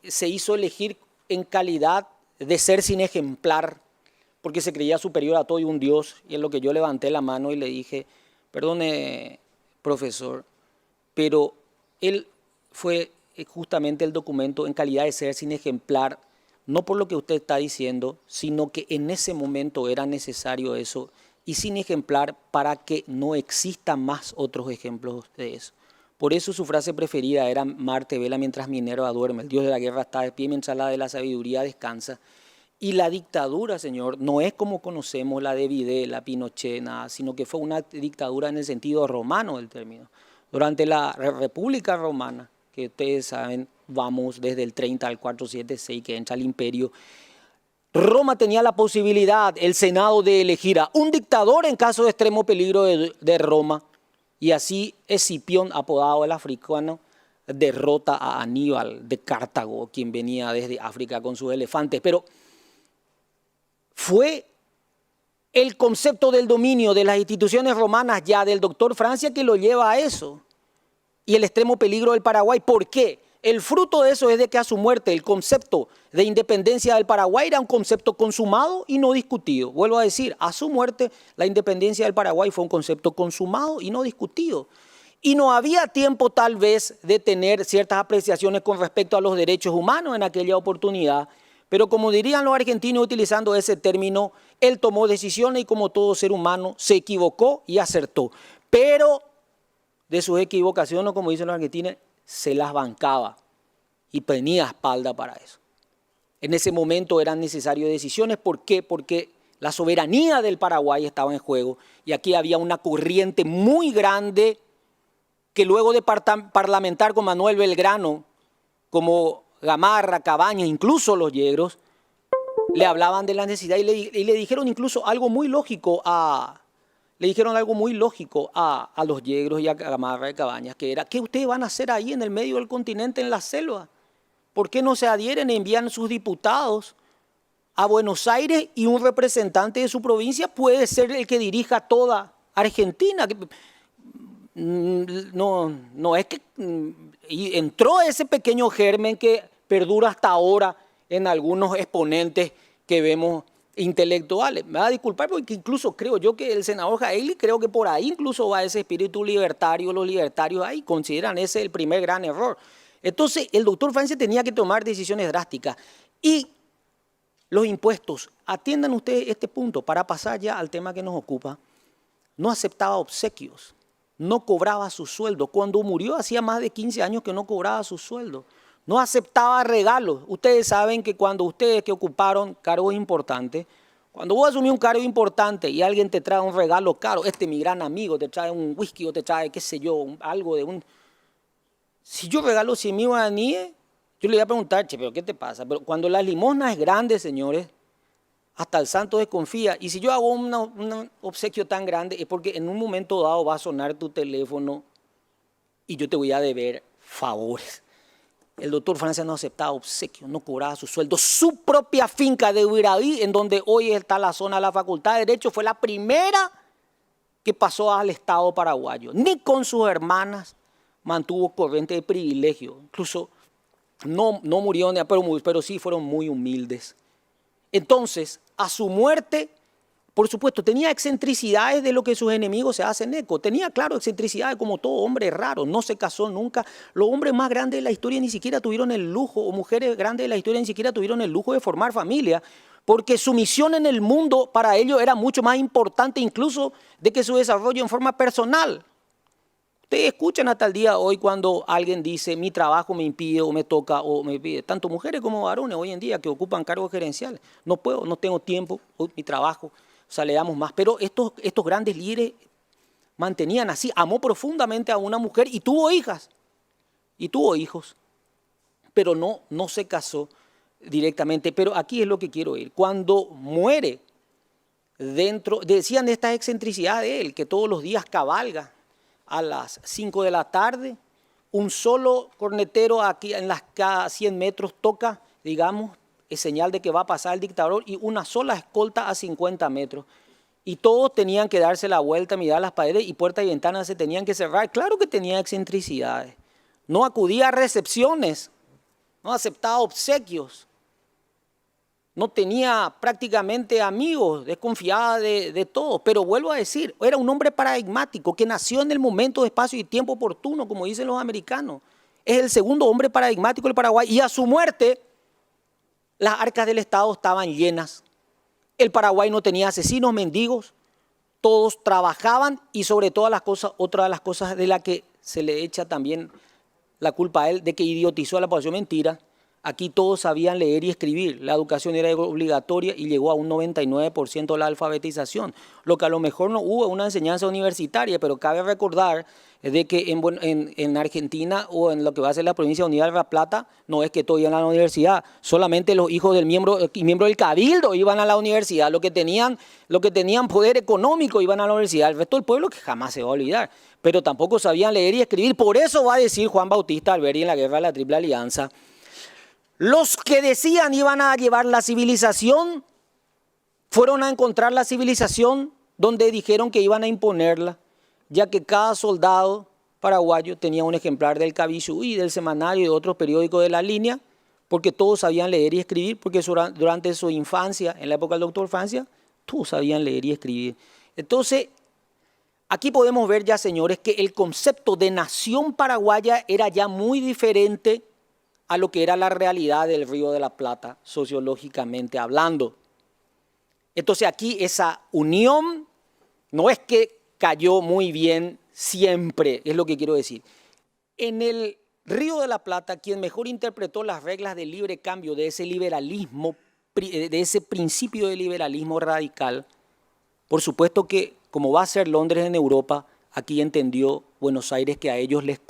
se hizo elegir en calidad de ser sin ejemplar, porque se creía superior a todo y un Dios, y en lo que yo levanté la mano y le dije, perdone, profesor, pero él fue justamente el documento en calidad de ser sin ejemplar, no por lo que usted está diciendo, sino que en ese momento era necesario eso, y sin ejemplar para que no existan más otros ejemplos de eso. Por eso su frase preferida era Marte vela mientras Minerva duerme, el dios de la guerra está de pie mientras la de la sabiduría descansa. Y la dictadura, señor, no es como conocemos la de Videla, Pinochet, nada, sino que fue una dictadura en el sentido romano del término. Durante la República Romana, que ustedes saben, vamos desde el 30 al 476, que entra el imperio, Roma tenía la posibilidad, el Senado, de elegir a un dictador en caso de extremo peligro de Roma. Y así Escipión, apodado el africano, derrota a Aníbal de Cartago, quien venía desde África con sus elefantes. Pero fue el concepto del dominio de las instituciones romanas ya del doctor Francia que lo lleva a eso. Y el extremo peligro del Paraguay. ¿Por qué? El fruto de eso es de que a su muerte el concepto de independencia del Paraguay era un concepto consumado y no discutido. Vuelvo a decir, a su muerte la independencia del Paraguay fue un concepto consumado y no discutido. Y no había tiempo tal vez de tener ciertas apreciaciones con respecto a los derechos humanos en aquella oportunidad. Pero como dirían los argentinos utilizando ese término, él tomó decisiones y como todo ser humano se equivocó y acertó. Pero de sus equivocaciones, como dicen los argentinos, se las bancaba y tenía espalda para eso. En ese momento eran necesarias decisiones. ¿Por qué? Porque la soberanía del Paraguay estaba en juego y aquí había una corriente muy grande que luego de parlamentar con Manuel Belgrano, como Gamarra, Cabañas, incluso los Yegros, le hablaban de la necesidad y le dijeron incluso algo muy lógico a los Yegros y a Gamarra y Cabañas, que era, ¿qué ustedes van a hacer ahí en el medio del continente, en la selva? ¿Por qué no se adhieren y envían sus diputados a Buenos Aires y un representante de su provincia puede ser el que dirija toda Argentina? No es que y entró ese pequeño germen que perdura hasta ahora en algunos exponentes que vemos intelectuales. Me va a disculpar porque incluso creo yo que el senador Jaeli, creo que por ahí incluso va ese espíritu libertario, los libertarios ahí consideran ese el primer gran error. Entonces el doctor Francia tenía que tomar decisiones drásticas y los impuestos, atiendan ustedes este punto para pasar ya al tema que nos ocupa, no aceptaba obsequios. No cobraba su sueldo. Cuando murió hacía más de 15 años que no cobraba su sueldo. No aceptaba regalos. Ustedes saben que cuando ustedes que ocuparon cargos importantes, cuando vos asumís un cargo importante y alguien te trae un regalo caro, mi gran amigo te trae un whisky o te trae, qué sé yo, algo de un... Si yo regalo 100.000 guaraníes, yo le voy a preguntar, che, pero ¿qué te pasa? Pero cuando la limosna es grande, señores, hasta el santo desconfía. Y si yo hago un obsequio tan grande es porque en un momento dado va a sonar tu teléfono y yo te voy a deber favores. El doctor Francia no aceptaba obsequios, no cobraba su sueldo. Su propia finca de Huiraví, en donde hoy está la zona de la Facultad de Derecho, fue la primera que pasó al Estado paraguayo. Ni con sus hermanas mantuvo corriente de privilegio. Incluso no murieron, pero sí fueron muy humildes. Entonces, a su muerte, por supuesto, tenía excentricidades de lo que sus enemigos se hacen eco. Tenía, claro, excentricidades como todo hombre raro. No se casó nunca. Los hombres más grandes de la historia ni siquiera tuvieron el lujo, o mujeres grandes de la historia ni siquiera tuvieron el lujo de formar familia, porque su misión en el mundo para ellos era mucho más importante incluso de que su desarrollo en forma personal. Ustedes escuchan hasta el día de hoy cuando alguien dice mi trabajo me impide o me toca o me pide, tanto mujeres como varones hoy en día que ocupan cargos gerenciales. No puedo, no tengo tiempo, mi trabajo, o sea, le damos más. Pero estos grandes líderes mantenían así, amó profundamente a una mujer y tuvo hijas, pero no se casó directamente. Pero aquí es lo que quiero ir. Cuando muere, decían de esta excentricidad de él, que todos los días cabalga a las 5 de la tarde, un solo cornetero aquí en las cada 100 metros toca, digamos, es señal de que va a pasar el dictador y una sola escolta a 50 metros. Y todos tenían que darse la vuelta, mirar las paredes y puertas y ventanas se tenían que cerrar. Claro que tenía excentricidades. No acudía a recepciones, no aceptaba obsequios. No tenía prácticamente amigos, desconfiaba de todo. Pero vuelvo a decir, era un hombre paradigmático que nació en el momento, espacio y tiempo oportuno, como dicen los americanos. Es el segundo hombre paradigmático del Paraguay. Y a su muerte, las arcas del Estado estaban llenas. El Paraguay no tenía asesinos, mendigos. Todos trabajaban y sobre todas las cosas, otra de las cosas de la que se le echa también la culpa a él, de que idiotizó a la población, mentira. Aquí todos sabían leer y escribir, la educación era obligatoria y llegó a un 99% la alfabetización, lo que a lo mejor no hubo una enseñanza universitaria, pero cabe recordar de que en Argentina o en lo que va a ser la provincia unida de La Plata, no es que todos iban a la universidad, solamente los hijos del miembro del cabildo iban a la universidad, lo que tenían poder económico iban a la universidad, el resto del pueblo que jamás se va a olvidar, pero tampoco sabían leer y escribir. Por eso va a decir Juan Bautista Alberdi en la Guerra de la Triple Alianza: los que decían iban a llevar la civilización, fueron a encontrar la civilización donde dijeron que iban a imponerla, ya que cada soldado paraguayo tenía un ejemplar del Cabizú y del Semanario y de otros periódicos de la línea, porque todos sabían leer y escribir, porque durante su infancia, en la época del doctor Francia, todos sabían leer y escribir. Entonces, aquí podemos ver ya, señores, que el concepto de nación paraguaya era ya muy diferente a lo que era la realidad del Río de la Plata, sociológicamente hablando. Entonces aquí esa unión no es que cayó muy bien siempre, es lo que quiero decir. En el Río de la Plata, quien mejor interpretó las reglas del libre cambio, de ese liberalismo, de ese principio de liberalismo radical, por supuesto que, como va a ser Londres en Europa, aquí entendió Buenos Aires que a ellos les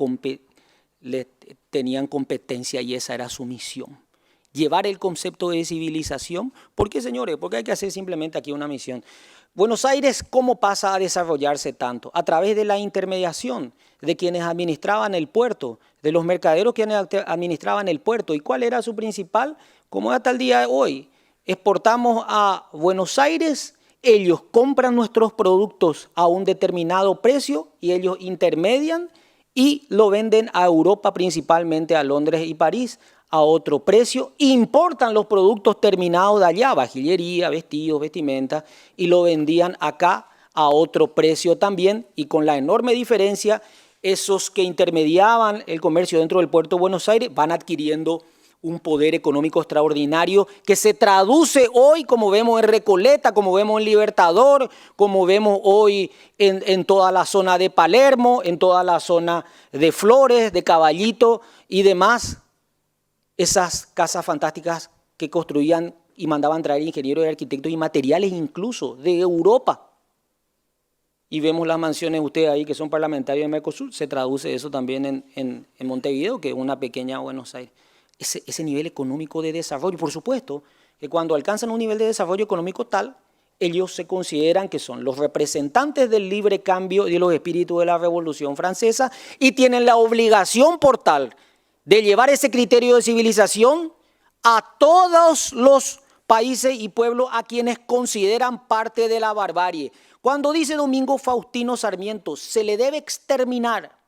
tenían competencia y esa era su misión. Llevar el concepto de civilización. ¿Por qué, señores? Porque hay que hacer simplemente aquí una misión. Buenos Aires, ¿cómo pasa a desarrollarse tanto? A través de la intermediación de quienes administraban el puerto, de los mercaderos que administraban el puerto. ¿Y cuál era su principal? Como hasta el día de hoy, exportamos a Buenos Aires, ellos compran nuestros productos a un determinado precio y ellos intermedian y lo venden a Europa, principalmente a Londres y París, a otro precio, importan los productos terminados de allá, vajillería, vestidos, vestimenta, y lo vendían acá a otro precio también, y con la enorme diferencia, esos que intermediaban el comercio dentro del puerto de Buenos Aires van adquiriendo un poder económico extraordinario que se traduce hoy, como vemos en Recoleta, como vemos en Libertador, como vemos hoy en toda la zona de Palermo, en toda la zona de Flores, de Caballito y demás. Esas casas fantásticas que construían y mandaban traer ingenieros y arquitectos y materiales incluso de Europa. Y vemos las mansiones ustedes ahí que son parlamentarios de Mercosur, se traduce eso también en Montevideo, que es una pequeña Buenos Aires. Ese nivel económico de desarrollo, por supuesto, que cuando alcanzan un nivel de desarrollo económico tal, ellos se consideran que son los representantes del libre cambio y de los espíritus de la Revolución Francesa y tienen la obligación por tal de llevar ese criterio de civilización a todos los países y pueblos a quienes consideran parte de la barbarie. Cuando dice Domingo Faustino Sarmiento, se le debe exterminar.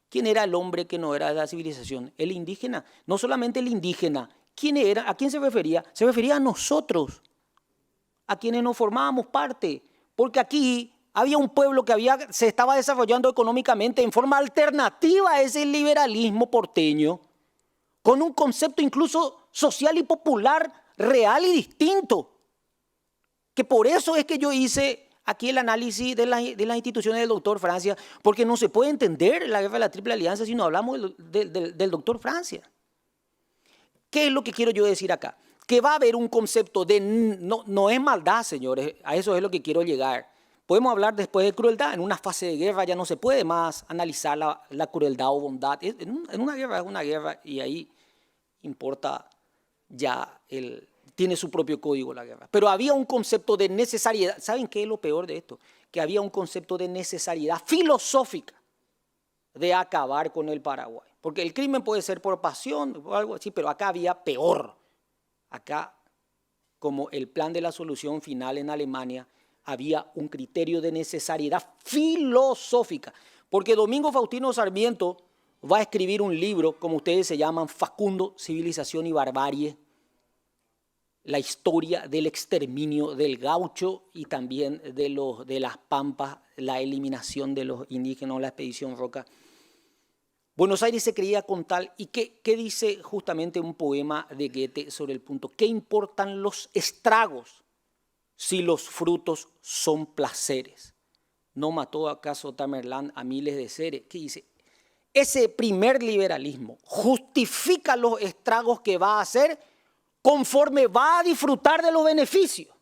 ¿Quién era el hombre que no era de la civilización? El indígena. No solamente el indígena. ¿Quién era? ¿A quién se refería? Se refería a nosotros, a quienes nos formábamos parte. Porque aquí había un pueblo que se estaba desarrollando económicamente en forma alternativa a ese liberalismo porteño, con un concepto incluso social y popular real y distinto. Que por eso es que yo hice aquí el análisis de las instituciones del doctor Francia, porque no se puede entender la guerra de la Triple Alianza si no hablamos del doctor Francia. ¿Qué es lo que quiero yo decir acá? Que va a haber un concepto de, no es maldad, señores, a eso es lo que quiero llegar. Podemos hablar después de crueldad, en una fase de guerra ya no se puede más analizar la crueldad o bondad. En una guerra es una guerra y ahí importa ya tiene su propio código la guerra. Pero había un concepto de necesariedad. ¿Saben qué es lo peor de esto? Que había un concepto de necesariedad filosófica de acabar con el Paraguay. Porque el crimen puede ser por pasión o algo así, pero acá había peor. Acá, como el plan de la solución final en Alemania, había un criterio de necesariedad filosófica. Porque Domingo Faustino Sarmiento va a escribir un libro, como ustedes se llaman, Facundo, Civilización y Barbarie, la historia del exterminio del gaucho y también de las pampas, la eliminación de los indígenas, la expedición Roca. Buenos Aires se creía con tal, y ¿qué dice justamente un poema de Goethe sobre el punto? ¿Qué importan los estragos si los frutos son placeres? ¿No mató acaso Tamerlán a miles de seres? ¿Qué dice? Ese primer liberalismo justifica los estragos que va a hacer conforme va a disfrutar de los beneficios.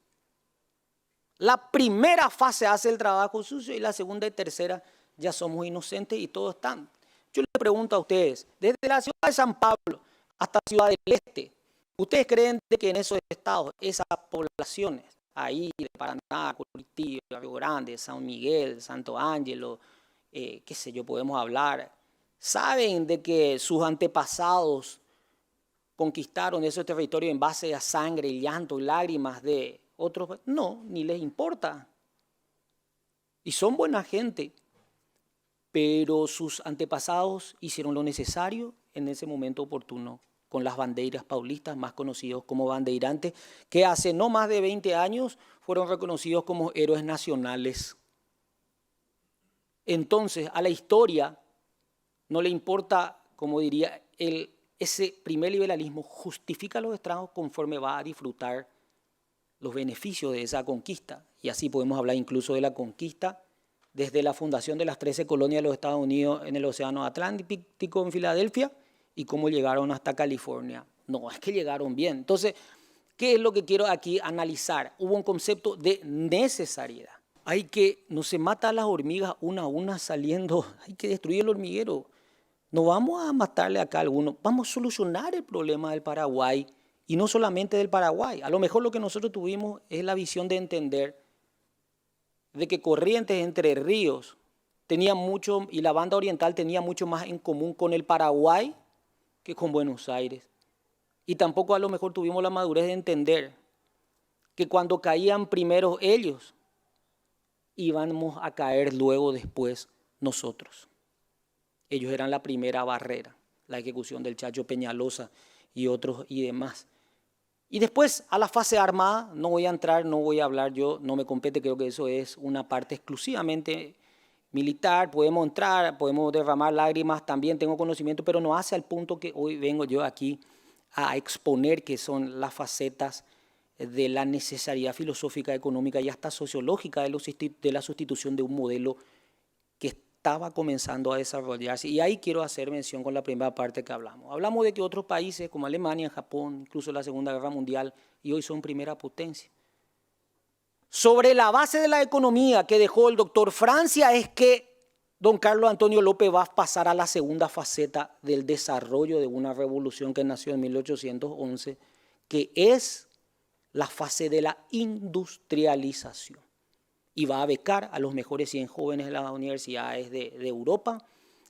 La primera fase hace el trabajo sucio y la segunda y tercera ya somos inocentes y todos están. Yo les pregunto a ustedes, desde la ciudad de San Pablo hasta Ciudad del Este, ¿ustedes creen que en esos estados, esas poblaciones, ahí de Paraná, Curitiba, Río Grande, San Miguel, Santo Ángelo, qué sé yo, podemos hablar, saben de que sus antepasados conquistaron esos territorios en base a sangre, llanto y lágrimas de otros? No, ni les importa. Y son buena gente, pero sus antepasados hicieron lo necesario en ese momento oportuno con las banderas paulistas, más conocidos como bandeirantes, que hace no más de 20 años fueron reconocidos como héroes nacionales. Entonces, a la historia no le importa, como diría ese primer liberalismo justifica los estragos conforme va a disfrutar los beneficios de esa conquista. Y así podemos hablar incluso de la conquista desde la fundación de las 13 colonias de los Estados Unidos en el Océano Atlántico en Filadelfia y cómo llegaron hasta California. No, es que llegaron bien. Entonces, ¿qué es lo que quiero aquí analizar? Hubo un concepto de necesariedad. No se mata a las hormigas una a una saliendo, hay que destruir el hormiguero. No vamos a matarle acá a alguno, vamos a solucionar el problema del Paraguay y no solamente del Paraguay. A lo mejor lo que nosotros tuvimos es la visión de entender de que Corrientes, Entre Ríos, tenía mucho, y la banda oriental tenía mucho más en común con el Paraguay que con Buenos Aires. Y tampoco a lo mejor tuvimos la madurez de entender que cuando caían primero ellos, íbamos a caer luego después nosotros. Ellos eran la primera barrera, la ejecución del Chacho Peñalosa y otros y demás. Y después a la fase armada, no voy a entrar, no voy a hablar yo, no me compete, creo que eso es una parte exclusivamente militar, podemos entrar, podemos derramar lágrimas, también tengo conocimiento, pero no hace al punto que hoy vengo yo aquí a exponer, que son las facetas de la necesidad filosófica, económica y hasta sociológica de la sustitución de un modelo que estaba comenzando a desarrollarse. Y ahí quiero hacer mención con la primera parte que hablamos. Hablamos de que otros países como Alemania, Japón, incluso la Segunda Guerra Mundial, y hoy son primera potencia. Sobre la base de la economía que dejó el doctor Francia es que don Carlos Antonio López va a pasar a la segunda faceta del desarrollo de una revolución que nació en 1811, que es la fase de la industrialización. Y va a becar a los mejores 100 jóvenes de las universidades de Europa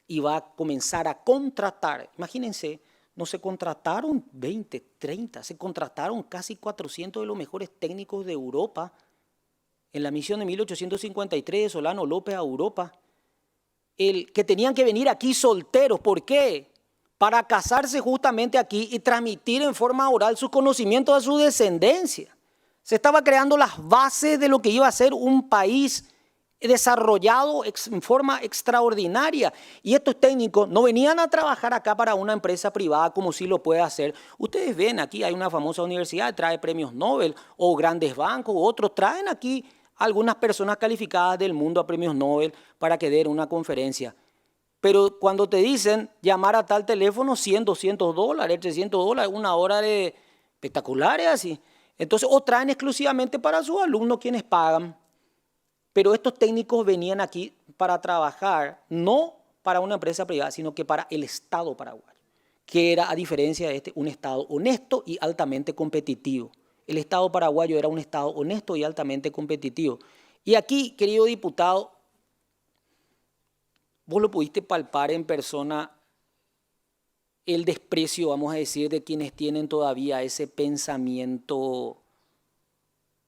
y va a comenzar a contratar. Imagínense, no se contrataron 20, 30, se contrataron casi 400 de los mejores técnicos de Europa en la misión de 1853 de Solano López a Europa, que tenían que venir aquí solteros. ¿Por qué? Para casarse justamente aquí y transmitir en forma oral sus conocimientos a su descendencia. Se estaba creando las bases de lo que iba a ser un país desarrollado en forma extraordinaria. Y estos técnicos no venían a trabajar acá para una empresa privada como sí lo puede hacer. Ustedes ven, aquí hay una famosa universidad, trae premios Nobel, o grandes bancos, u otros traen aquí algunas personas calificadas del mundo a premios Nobel para que den una conferencia. Pero cuando te dicen llamar a tal teléfono, 100, 200 dólares, 300 dólares, una hora de espectaculares así. Entonces, o traen exclusivamente para sus alumnos quienes pagan. Pero estos técnicos venían aquí para trabajar, no para una empresa privada, sino que para el Estado paraguayo, que era, a diferencia de un Estado honesto y altamente competitivo. El Estado paraguayo era un Estado honesto y altamente competitivo. Y aquí, querido diputado, vos lo pudiste palpar en persona el desprecio, vamos a decir, de quienes tienen todavía ese pensamiento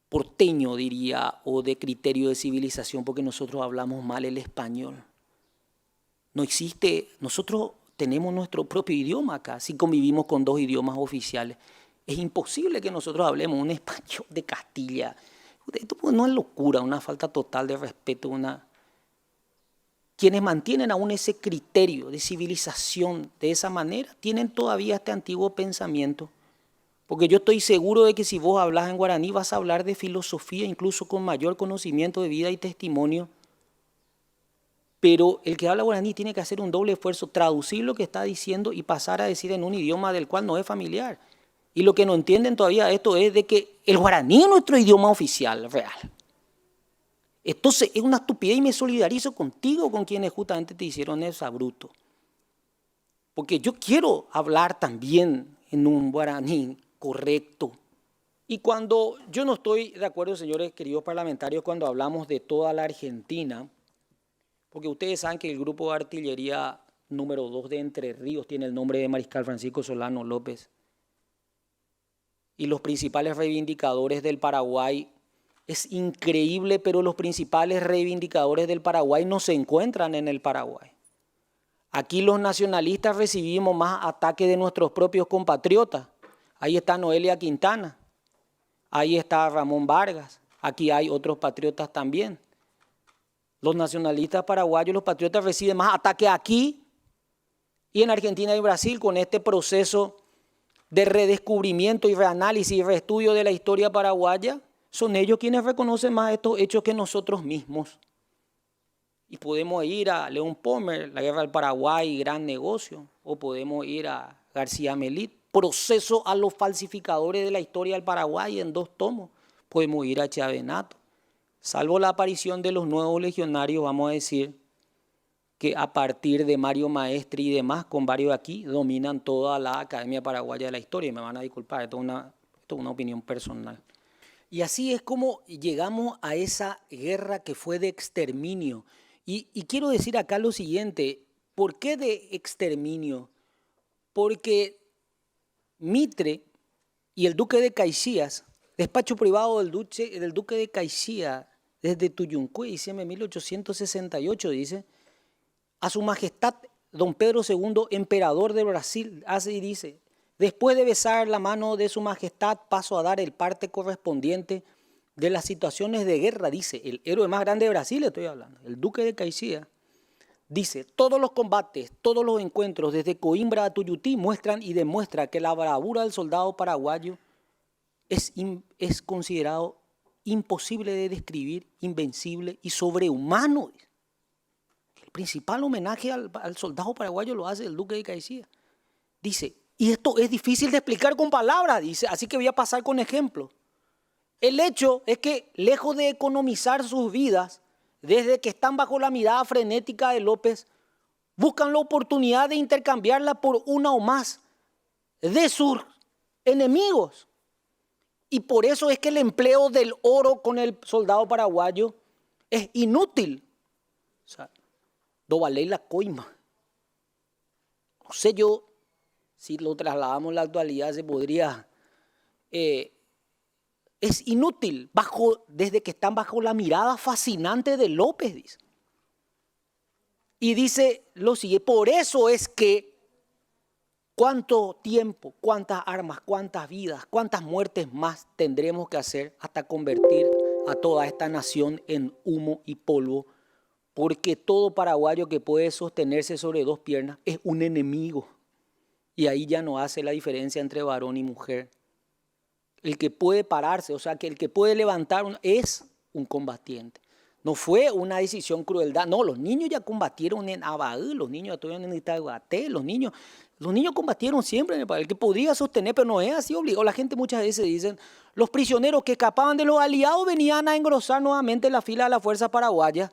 porteño, diría, o de criterio de civilización, porque nosotros hablamos mal el español. No existe, nosotros tenemos nuestro propio idioma acá, si convivimos con dos idiomas oficiales. Es imposible que nosotros hablemos un español de Castilla. Esto no es locura, una falta total de respeto, Quienes mantienen aún ese criterio de civilización de esa manera, tienen todavía este antiguo pensamiento. Porque yo estoy seguro de que si vos hablas en guaraní vas a hablar de filosofía, incluso con mayor conocimiento de vida y testimonio. Pero el que habla guaraní tiene que hacer un doble esfuerzo, traducir lo que está diciendo y pasar a decir en un idioma del cual no es familiar. Y lo que no entienden todavía esto es de que el guaraní es nuestro idioma oficial, real. Entonces es una estupidez y me solidarizo contigo, con quienes justamente te hicieron esa bruto. Porque yo quiero hablar también en un guaraní correcto. Y cuando yo no estoy de acuerdo, señores queridos parlamentarios, cuando hablamos de toda la Argentina, porque ustedes saben que el grupo de artillería número 2 de Entre Ríos tiene el nombre de Mariscal Francisco Solano López. Y los principales reivindicadores del Paraguay, es increíble, pero los principales reivindicadores del Paraguay no se encuentran en el Paraguay. Aquí los nacionalistas recibimos más ataques de nuestros propios compatriotas. Ahí está Noelia Quintana, ahí está Ramón Vargas, aquí hay otros patriotas también. Los nacionalistas paraguayos, los patriotas reciben más ataques aquí y en Argentina y Brasil con este proceso de redescubrimiento y reanálisis y reestudio de la historia paraguaya. Son ellos quienes reconocen más estos hechos que nosotros mismos. Y podemos ir a León Pommer, la guerra del Paraguay, gran negocio, o podemos ir a García Melit, proceso a los falsificadores de la historia del Paraguay en 2 tomos. Podemos ir a Chiavenato. Salvo la aparición de los nuevos legionarios, vamos a decir que a partir de Mario Maestri y demás, con varios aquí, dominan toda la Academia Paraguaya de la Historia. Y me van a disculpar, esto es una opinión personal. Y así es como llegamos a esa guerra que fue de exterminio. Y quiero decir acá lo siguiente, ¿por qué de exterminio? Porque Mitre y el duque de Caixías, despacho privado del duque de Caixías, desde Tuyuncué, diciembre de 1868, dice, a su majestad don Pedro II, emperador de Brasil, así dice, después de besar la mano de su majestad, paso a dar el parte correspondiente de las situaciones de guerra, dice, el héroe más grande de Brasil, estoy hablando, el duque de Caixía, dice, todos los combates, todos los encuentros desde Coimbra a Tuyutí muestran y demuestran que la bravura del soldado paraguayo es considerado imposible de describir, invencible y sobrehumano. El principal homenaje al soldado paraguayo lo hace el duque de Caixía. Dice, y esto es difícil de explicar con palabras, dice, así que voy a pasar con ejemplos. El hecho es que, lejos de economizar sus vidas, desde que están bajo la mirada frenética de López, buscan la oportunidad de intercambiarla por una o más de sus enemigos. Y por eso es que el empleo del oro con el soldado paraguayo es inútil. O sea, no vale la coima. No sé yo, si lo trasladamos a la actualidad, se podría... es inútil desde que están bajo la mirada fascinante de López, dice. Y dice lo siguiente, por eso es que cuánto tiempo, cuántas armas, cuántas vidas, cuántas muertes más tendremos que hacer hasta convertir a toda esta nación en humo y polvo, porque todo paraguayo que puede sostenerse sobre 2 piernas es un enemigo. Y ahí ya no hace la diferencia entre varón y mujer. El que puede pararse, o sea, que el que puede levantar es un combatiente. No fue una decisión crueldad. No, los niños ya combatieron en Abaú, los niños estuvieron en Itaguaté, los niños combatieron siempre en el país. El que podía sostener, pero no es así obligado. La gente muchas veces dicen, los prisioneros que escapaban de los aliados venían a engrosar nuevamente la fila de la fuerza paraguaya.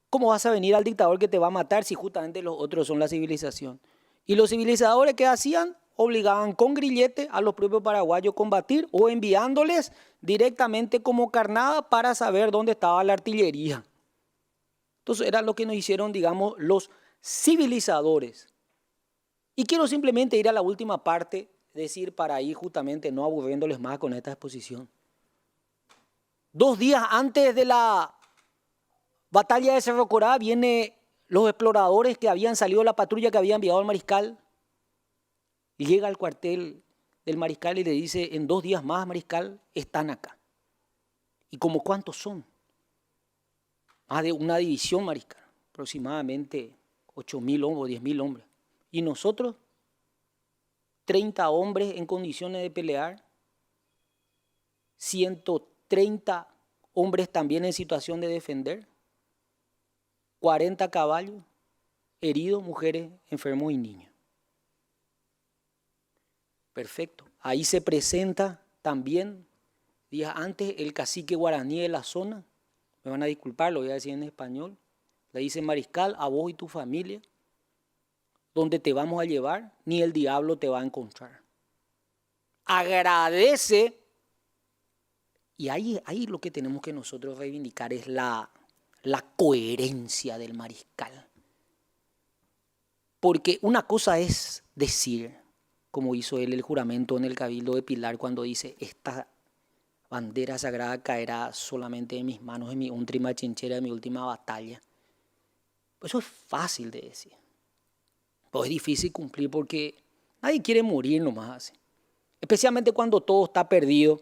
¿Cómo vas a venir al dictador que te va a matar si justamente los otros son la civilización? Y los civilizadores, ¿qué hacían? Obligaban con grillete a los propios paraguayos a combatir o enviándoles directamente como carnada para saber dónde estaba la artillería. Entonces era lo que nos hicieron, digamos, los civilizadores. Y quiero simplemente ir a la última parte, decir para ir justamente no aburriéndoles más con esta exposición. 2 días antes de la batalla de Cerro Corá vienen los exploradores que habían salido de la patrulla que había enviado al mariscal. Y llega al cuartel del mariscal y le dice, en 2 días más, mariscal, están acá. ¿Y como cuántos son? Más de una división, mariscal, aproximadamente 8.000 hombres, 10.000 hombres. Y nosotros, 30 hombres en condiciones de pelear, 130 hombres también en situación de defender, 40 caballos, heridos, mujeres, enfermos y niños. Perfecto. Ahí se presenta también, días antes, el cacique guaraní de la zona. Me van a disculpar, lo voy a decir en español. Le dice, mariscal, a vos y tu familia, donde te vamos a llevar, ni el diablo te va a encontrar. Agradece. Y ahí lo que tenemos que nosotros reivindicar es la coherencia del mariscal. Porque una cosa es decir, como hizo él el juramento en el Cabildo de Pilar cuando dice, esta bandera sagrada caerá solamente en mis manos, en mi última chinchera, en mi última batalla. Pues eso es fácil de decir. Pero es difícil cumplir porque nadie quiere morir nomás así. Especialmente cuando todo está perdido.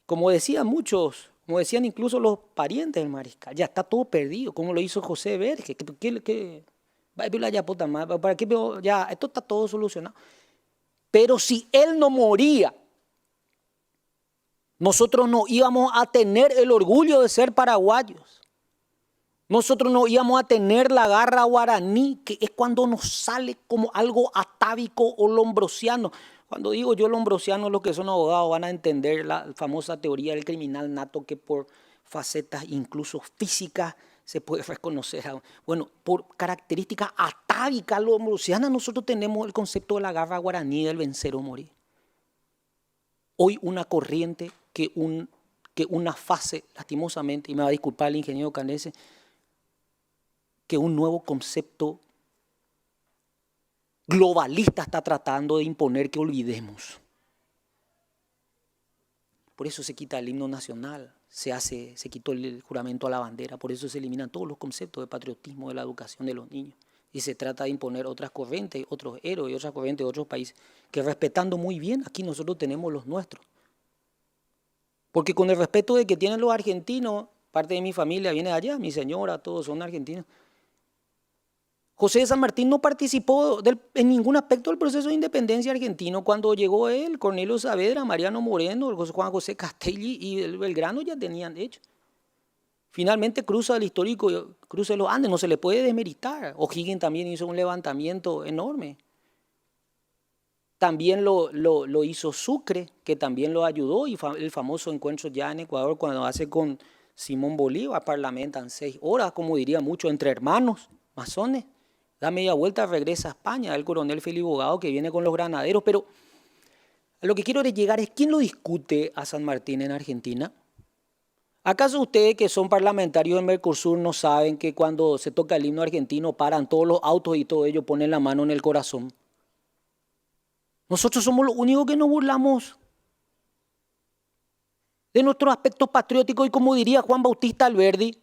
Como decían muchos, como decían incluso los parientes del mariscal, ya está todo perdido, como lo hizo José Verge. ¿Para qué? Ya, esto está todo solucionado. Pero si él no moría, nosotros no íbamos a tener el orgullo de ser paraguayos. Nosotros no íbamos a tener la garra guaraní, que es cuando nos sale como algo atávico o lombrosiano. Cuando digo yo lombrosiano, los que son abogados van a entender la famosa teoría del criminal nato, que por facetas incluso físicas se puede reconocer. Bueno, por características atávicas lombrosianas, nosotros tenemos el concepto de la garra guaraní del vencer o morir. Hoy una corriente que una fase, lastimosamente, y me va a disculpar el ingeniero Canese, que un nuevo concepto globalista está tratando de imponer que olvidemos. Por eso se quita el himno nacional, se quitó el juramento a la bandera, por eso se eliminan todos los conceptos de patriotismo, de la educación de los niños. Y se trata de imponer otras corrientes, otros héroes y otras corrientes de otros países, que respetando muy bien, aquí nosotros tenemos los nuestros. Porque con el respeto de que tienen los argentinos, parte de mi familia viene de allá, mi señora, todos son argentinos. José de San Martín no participó en ningún aspecto del proceso de independencia argentino. Cuando llegó él, Cornelio Saavedra, Mariano Moreno, Juan José Castelli y el Belgrano ya tenían hecho. Finalmente cruza el histórico, cruza los Andes, no se le puede desmeritar. O'Higgins también hizo un levantamiento enorme. También lo hizo Sucre, que también lo ayudó, y el famoso encuentro ya en Ecuador cuando hace con Simón Bolívar, parlamentan 6 horas, como diría mucho, entre hermanos, masones. Da media vuelta, regresa a España, el coronel Felipe Bogado, que viene con los granaderos. Pero a lo que quiero llegar es, ¿quién lo discute a San Martín en Argentina? ¿Acaso ustedes que son parlamentarios del Mercosur no saben que cuando se toca el himno argentino paran todos los autos y todo ello, ponen la mano en el corazón? Nosotros somos los únicos que nos burlamos de nuestros aspectos patrióticos, y como diría Juan Bautista Alberdi,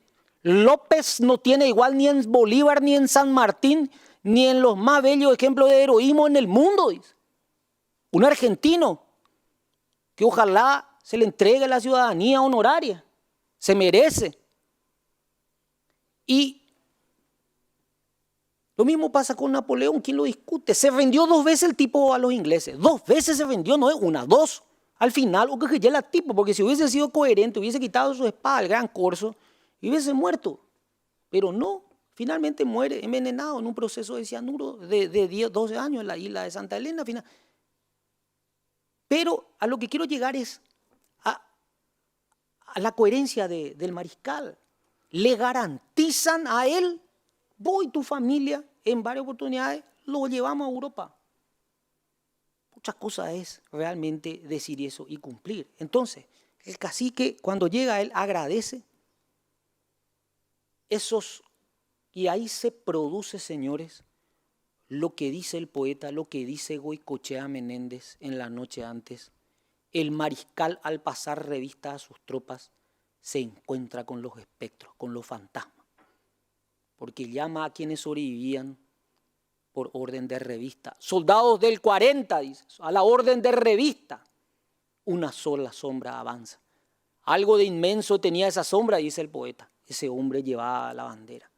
López no tiene igual ni en Bolívar, ni en San Martín, ni en los más bellos ejemplos de heroísmo en el mundo, dice. Un argentino que ojalá se le entregue la ciudadanía honoraria, se merece. Y lo mismo pasa con Napoleón, ¿quién lo discute? Se vendió 2 veces el tipo a los ingleses, 2 veces se vendió, no es una, 2. Al final, o que ya la tipo, porque si hubiese sido coherente, hubiese quitado su espada al gran corso y hubiese muerto. Pero no, finalmente muere envenenado en un proceso de cianuro de 10, 12 años en la isla de Santa Elena. Pero a lo que quiero llegar es a la coherencia del mariscal. Le garantizan a él, vos y tu familia, en varias oportunidades, lo llevamos a Europa. Muchas cosas es realmente decir eso y cumplir. Entonces, el cacique, cuando llega él, agradece esos, y ahí se produce, señores, lo que dice el poeta, lo que dice Goicoechea Menéndez en la noche antes. El mariscal, al pasar revista a sus tropas, se encuentra con los espectros, con los fantasmas, porque llama a quienes sobrevivían por orden de revista. Soldados del 40, dice, a la orden de revista. Una sola sombra avanza. Algo de inmenso tenía esa sombra, dice el poeta. Ese hombre llevaba la bandera.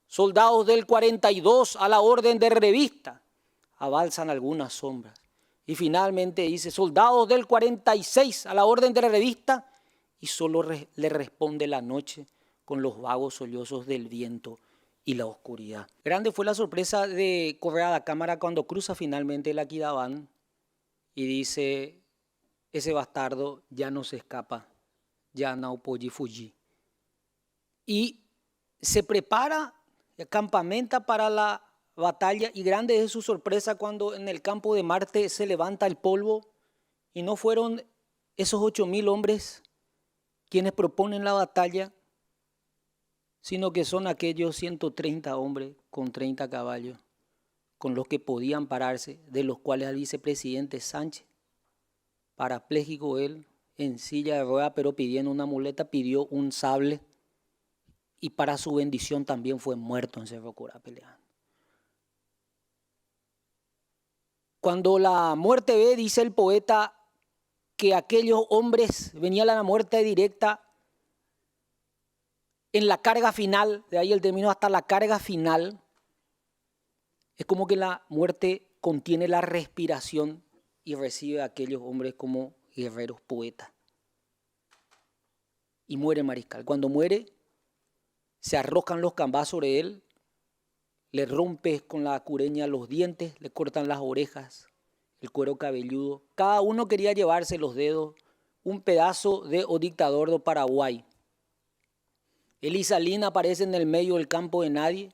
Soldados del 42, a la orden de revista. Avanzan algunas sombras. Y finalmente dice, soldados del 46, a la orden de revista. Y solo le responde la noche con los vagos sollozos del viento y la oscuridad. Grande fue la sorpresa de Correa da Cámara cuando cruza finalmente el Aquidaván y dice, ese bastardo ya no se escapa, ya no puede fugir. Y se prepara, campamenta para la batalla, y grande es su sorpresa cuando en el campo de Marte se levanta el polvo y no fueron esos 8.000 hombres quienes proponen la batalla, sino que son aquellos 130 hombres con 30 caballos, con los que podían pararse, de los cuales el vicepresidente Sánchez, parapléjico él, en silla de ruedas, pero pidiendo una muleta, pidió un sable, y para su bendición también fue muerto en Cerro Corá peleando. Cuando la muerte ve, dice el poeta, que aquellos hombres venían a la muerte directa en la carga final, de ahí el término hasta la carga final, es como que la muerte contiene la respiración y recibe a aquellos hombres como guerreros poetas. Y muere Mariscal. Cuando muere, se arrojan los cambás sobre él, le rompes con la cureña los dientes, le cortan las orejas, el cuero cabelludo. Cada uno quería llevarse los dedos, un pedazo de o dictador de Paraguay. Elisa Lim aparece en el medio del campo de nadie,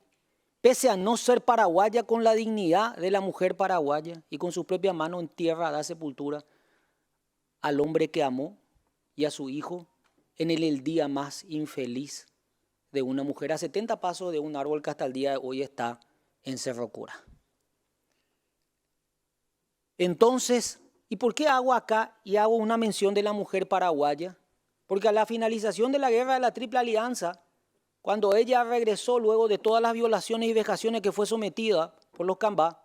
pese a no ser paraguaya, con la dignidad de la mujer paraguaya, y con su propia mano en tierra da sepultura al hombre que amó y a su hijo en el día más infeliz de una mujer, a 70 pasos de un árbol que hasta el día de hoy está en Cerro Cura. Entonces, ¿y por qué hago acá y hago una mención de la mujer paraguaya? Porque a la finalización de la guerra de la Triple Alianza, cuando ella regresó luego de todas las violaciones y vejaciones que fue sometida por los cambás,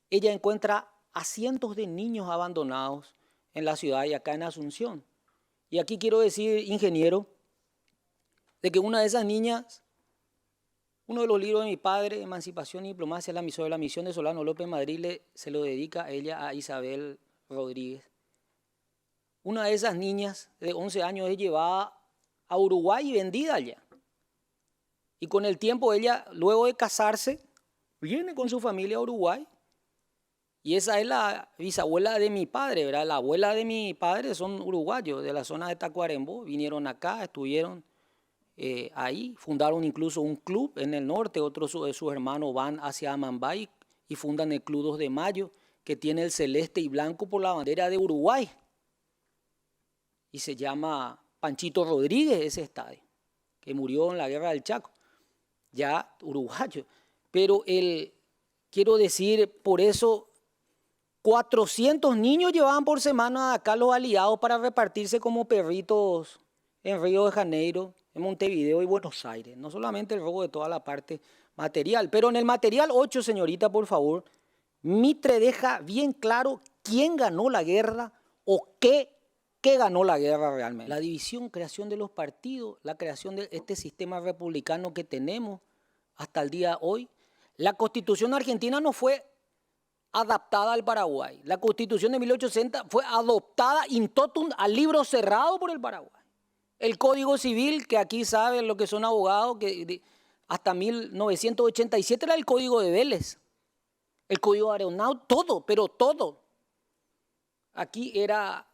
ella encuentra a cientos de niños abandonados en la ciudad y acá en Asunción. Y aquí quiero decir, ingeniero, de que una de esas niñas, uno de los libros de mi padre, Emancipación y Diplomacia, la misión de Solano López Madrid, se lo dedica a ella, a Isabel Rodríguez. Una de esas niñas de 11 años es llevada a Uruguay y vendida allá. Y con el tiempo ella, luego de casarse, viene con su familia a Uruguay. Y esa es la bisabuela de mi padre, ¿verdad? La abuela de mi padre son uruguayos de la zona de Tacuarembó. Vinieron acá, estuvieron ahí, fundaron incluso un club en el norte. Otros de sus hermanos van hacia Amambay y fundan el Club 2 de Mayo, que tiene el celeste y blanco por la bandera de Uruguay. Y se llama Panchito Rodríguez ese estadio, que murió en la guerra del Chaco, ya uruguayo. Pero quiero decir, por eso 400 niños llevaban por semana acá los aliados para repartirse como perritos en Río de Janeiro, en Montevideo y Buenos Aires. No solamente el robo de toda la parte material, pero en el material 8, señorita, por favor, Mitre deja bien claro quién ganó la guerra o qué ganó la guerra realmente. La división, creación de los partidos, la creación de este sistema republicano que tenemos hasta el día de hoy. La Constitución argentina no fue adaptada al Paraguay. La Constitución de 1860 fue adoptada in totum al libro cerrado por el Paraguay. El Código Civil, que aquí saben lo que son abogados, que hasta 1987 era el Código de Vélez. El Código Aeronáutico, todo, pero todo. Aquí era.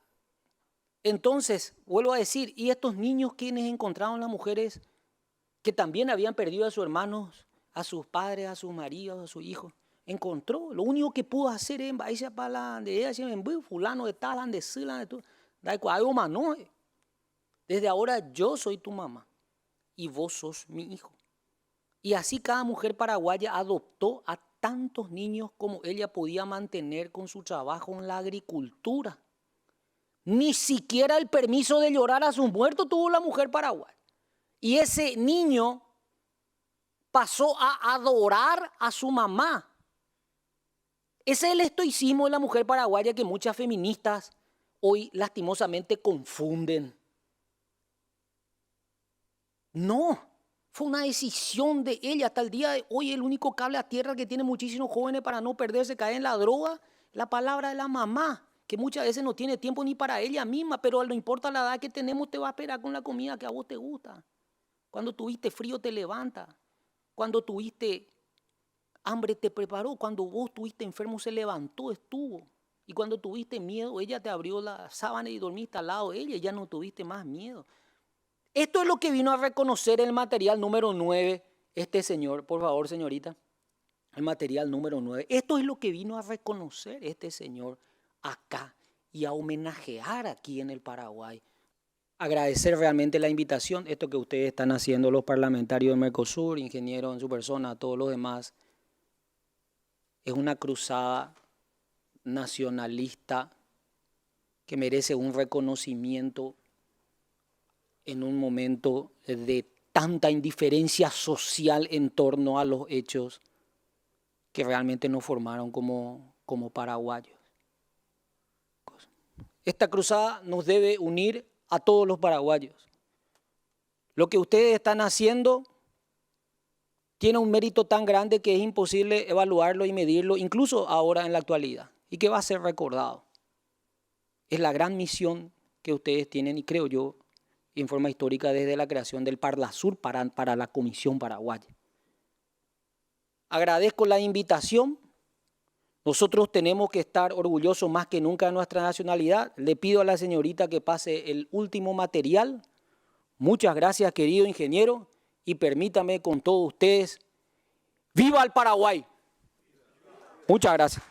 Entonces, vuelvo a decir, y estos niños quienes encontraron las mujeres que también habían perdido a sus hermanos, a sus padres, a sus maridos, a sus hijos, encontró. Lo único que pudo hacer es irse para la de ella, fulano de tal, de sila, de tu, da algo más, no. Desde ahora yo soy tu mamá y vos sos mi hijo. Y así cada mujer paraguaya adoptó a tantos niños como ella podía mantener con su trabajo en la agricultura. Ni siquiera el permiso de llorar a sus muertos tuvo la mujer paraguaya. Y ese niño pasó a adorar a su mamá. Ese es el estoicismo de la mujer paraguaya que muchas feministas hoy lastimosamente confunden. No, fue una decisión de ella. Hasta el día de hoy el único cable a tierra que tiene muchísimos jóvenes para no perderse, caer en la droga, la palabra de la mamá, que muchas veces no tiene tiempo ni para ella misma, pero no importa la edad que tenemos, te va a esperar con la comida que a vos te gusta. Cuando tuviste frío te levanta, cuando tuviste hambre te preparó, cuando vos estuviste enfermo se levantó, estuvo. Y cuando tuviste miedo, ella te abrió la sábana y dormiste al lado de ella y ya no tuviste más miedo. Esto es lo que vino a reconocer el material número 9, este señor, por favor, señorita, el material número 9. Esto es lo que vino a reconocer este señor acá y a homenajear aquí en el Paraguay. Agradecer realmente la invitación, esto que ustedes están haciendo los parlamentarios de Mercosur, ingenieros en su persona, a todos los demás. Es una cruzada nacionalista que merece un reconocimiento en un momento de tanta indiferencia social en torno a los hechos que realmente nos formaron como paraguayos. Esta cruzada nos debe unir a todos los paraguayos. Lo que ustedes están haciendo tiene un mérito tan grande que es imposible evaluarlo y medirlo, incluso ahora en la actualidad, y que va a ser recordado. Es la gran misión que ustedes tienen y creo yo informa histórica desde la creación del Parlasur para la Comisión Paraguaya. Agradezco la invitación. Nosotros tenemos que estar orgullosos más que nunca de nuestra nacionalidad. Le pido a la señorita que pase el último material. Muchas gracias, querido ingeniero, y permítame con todos ustedes, ¡viva el Paraguay! Muchas gracias.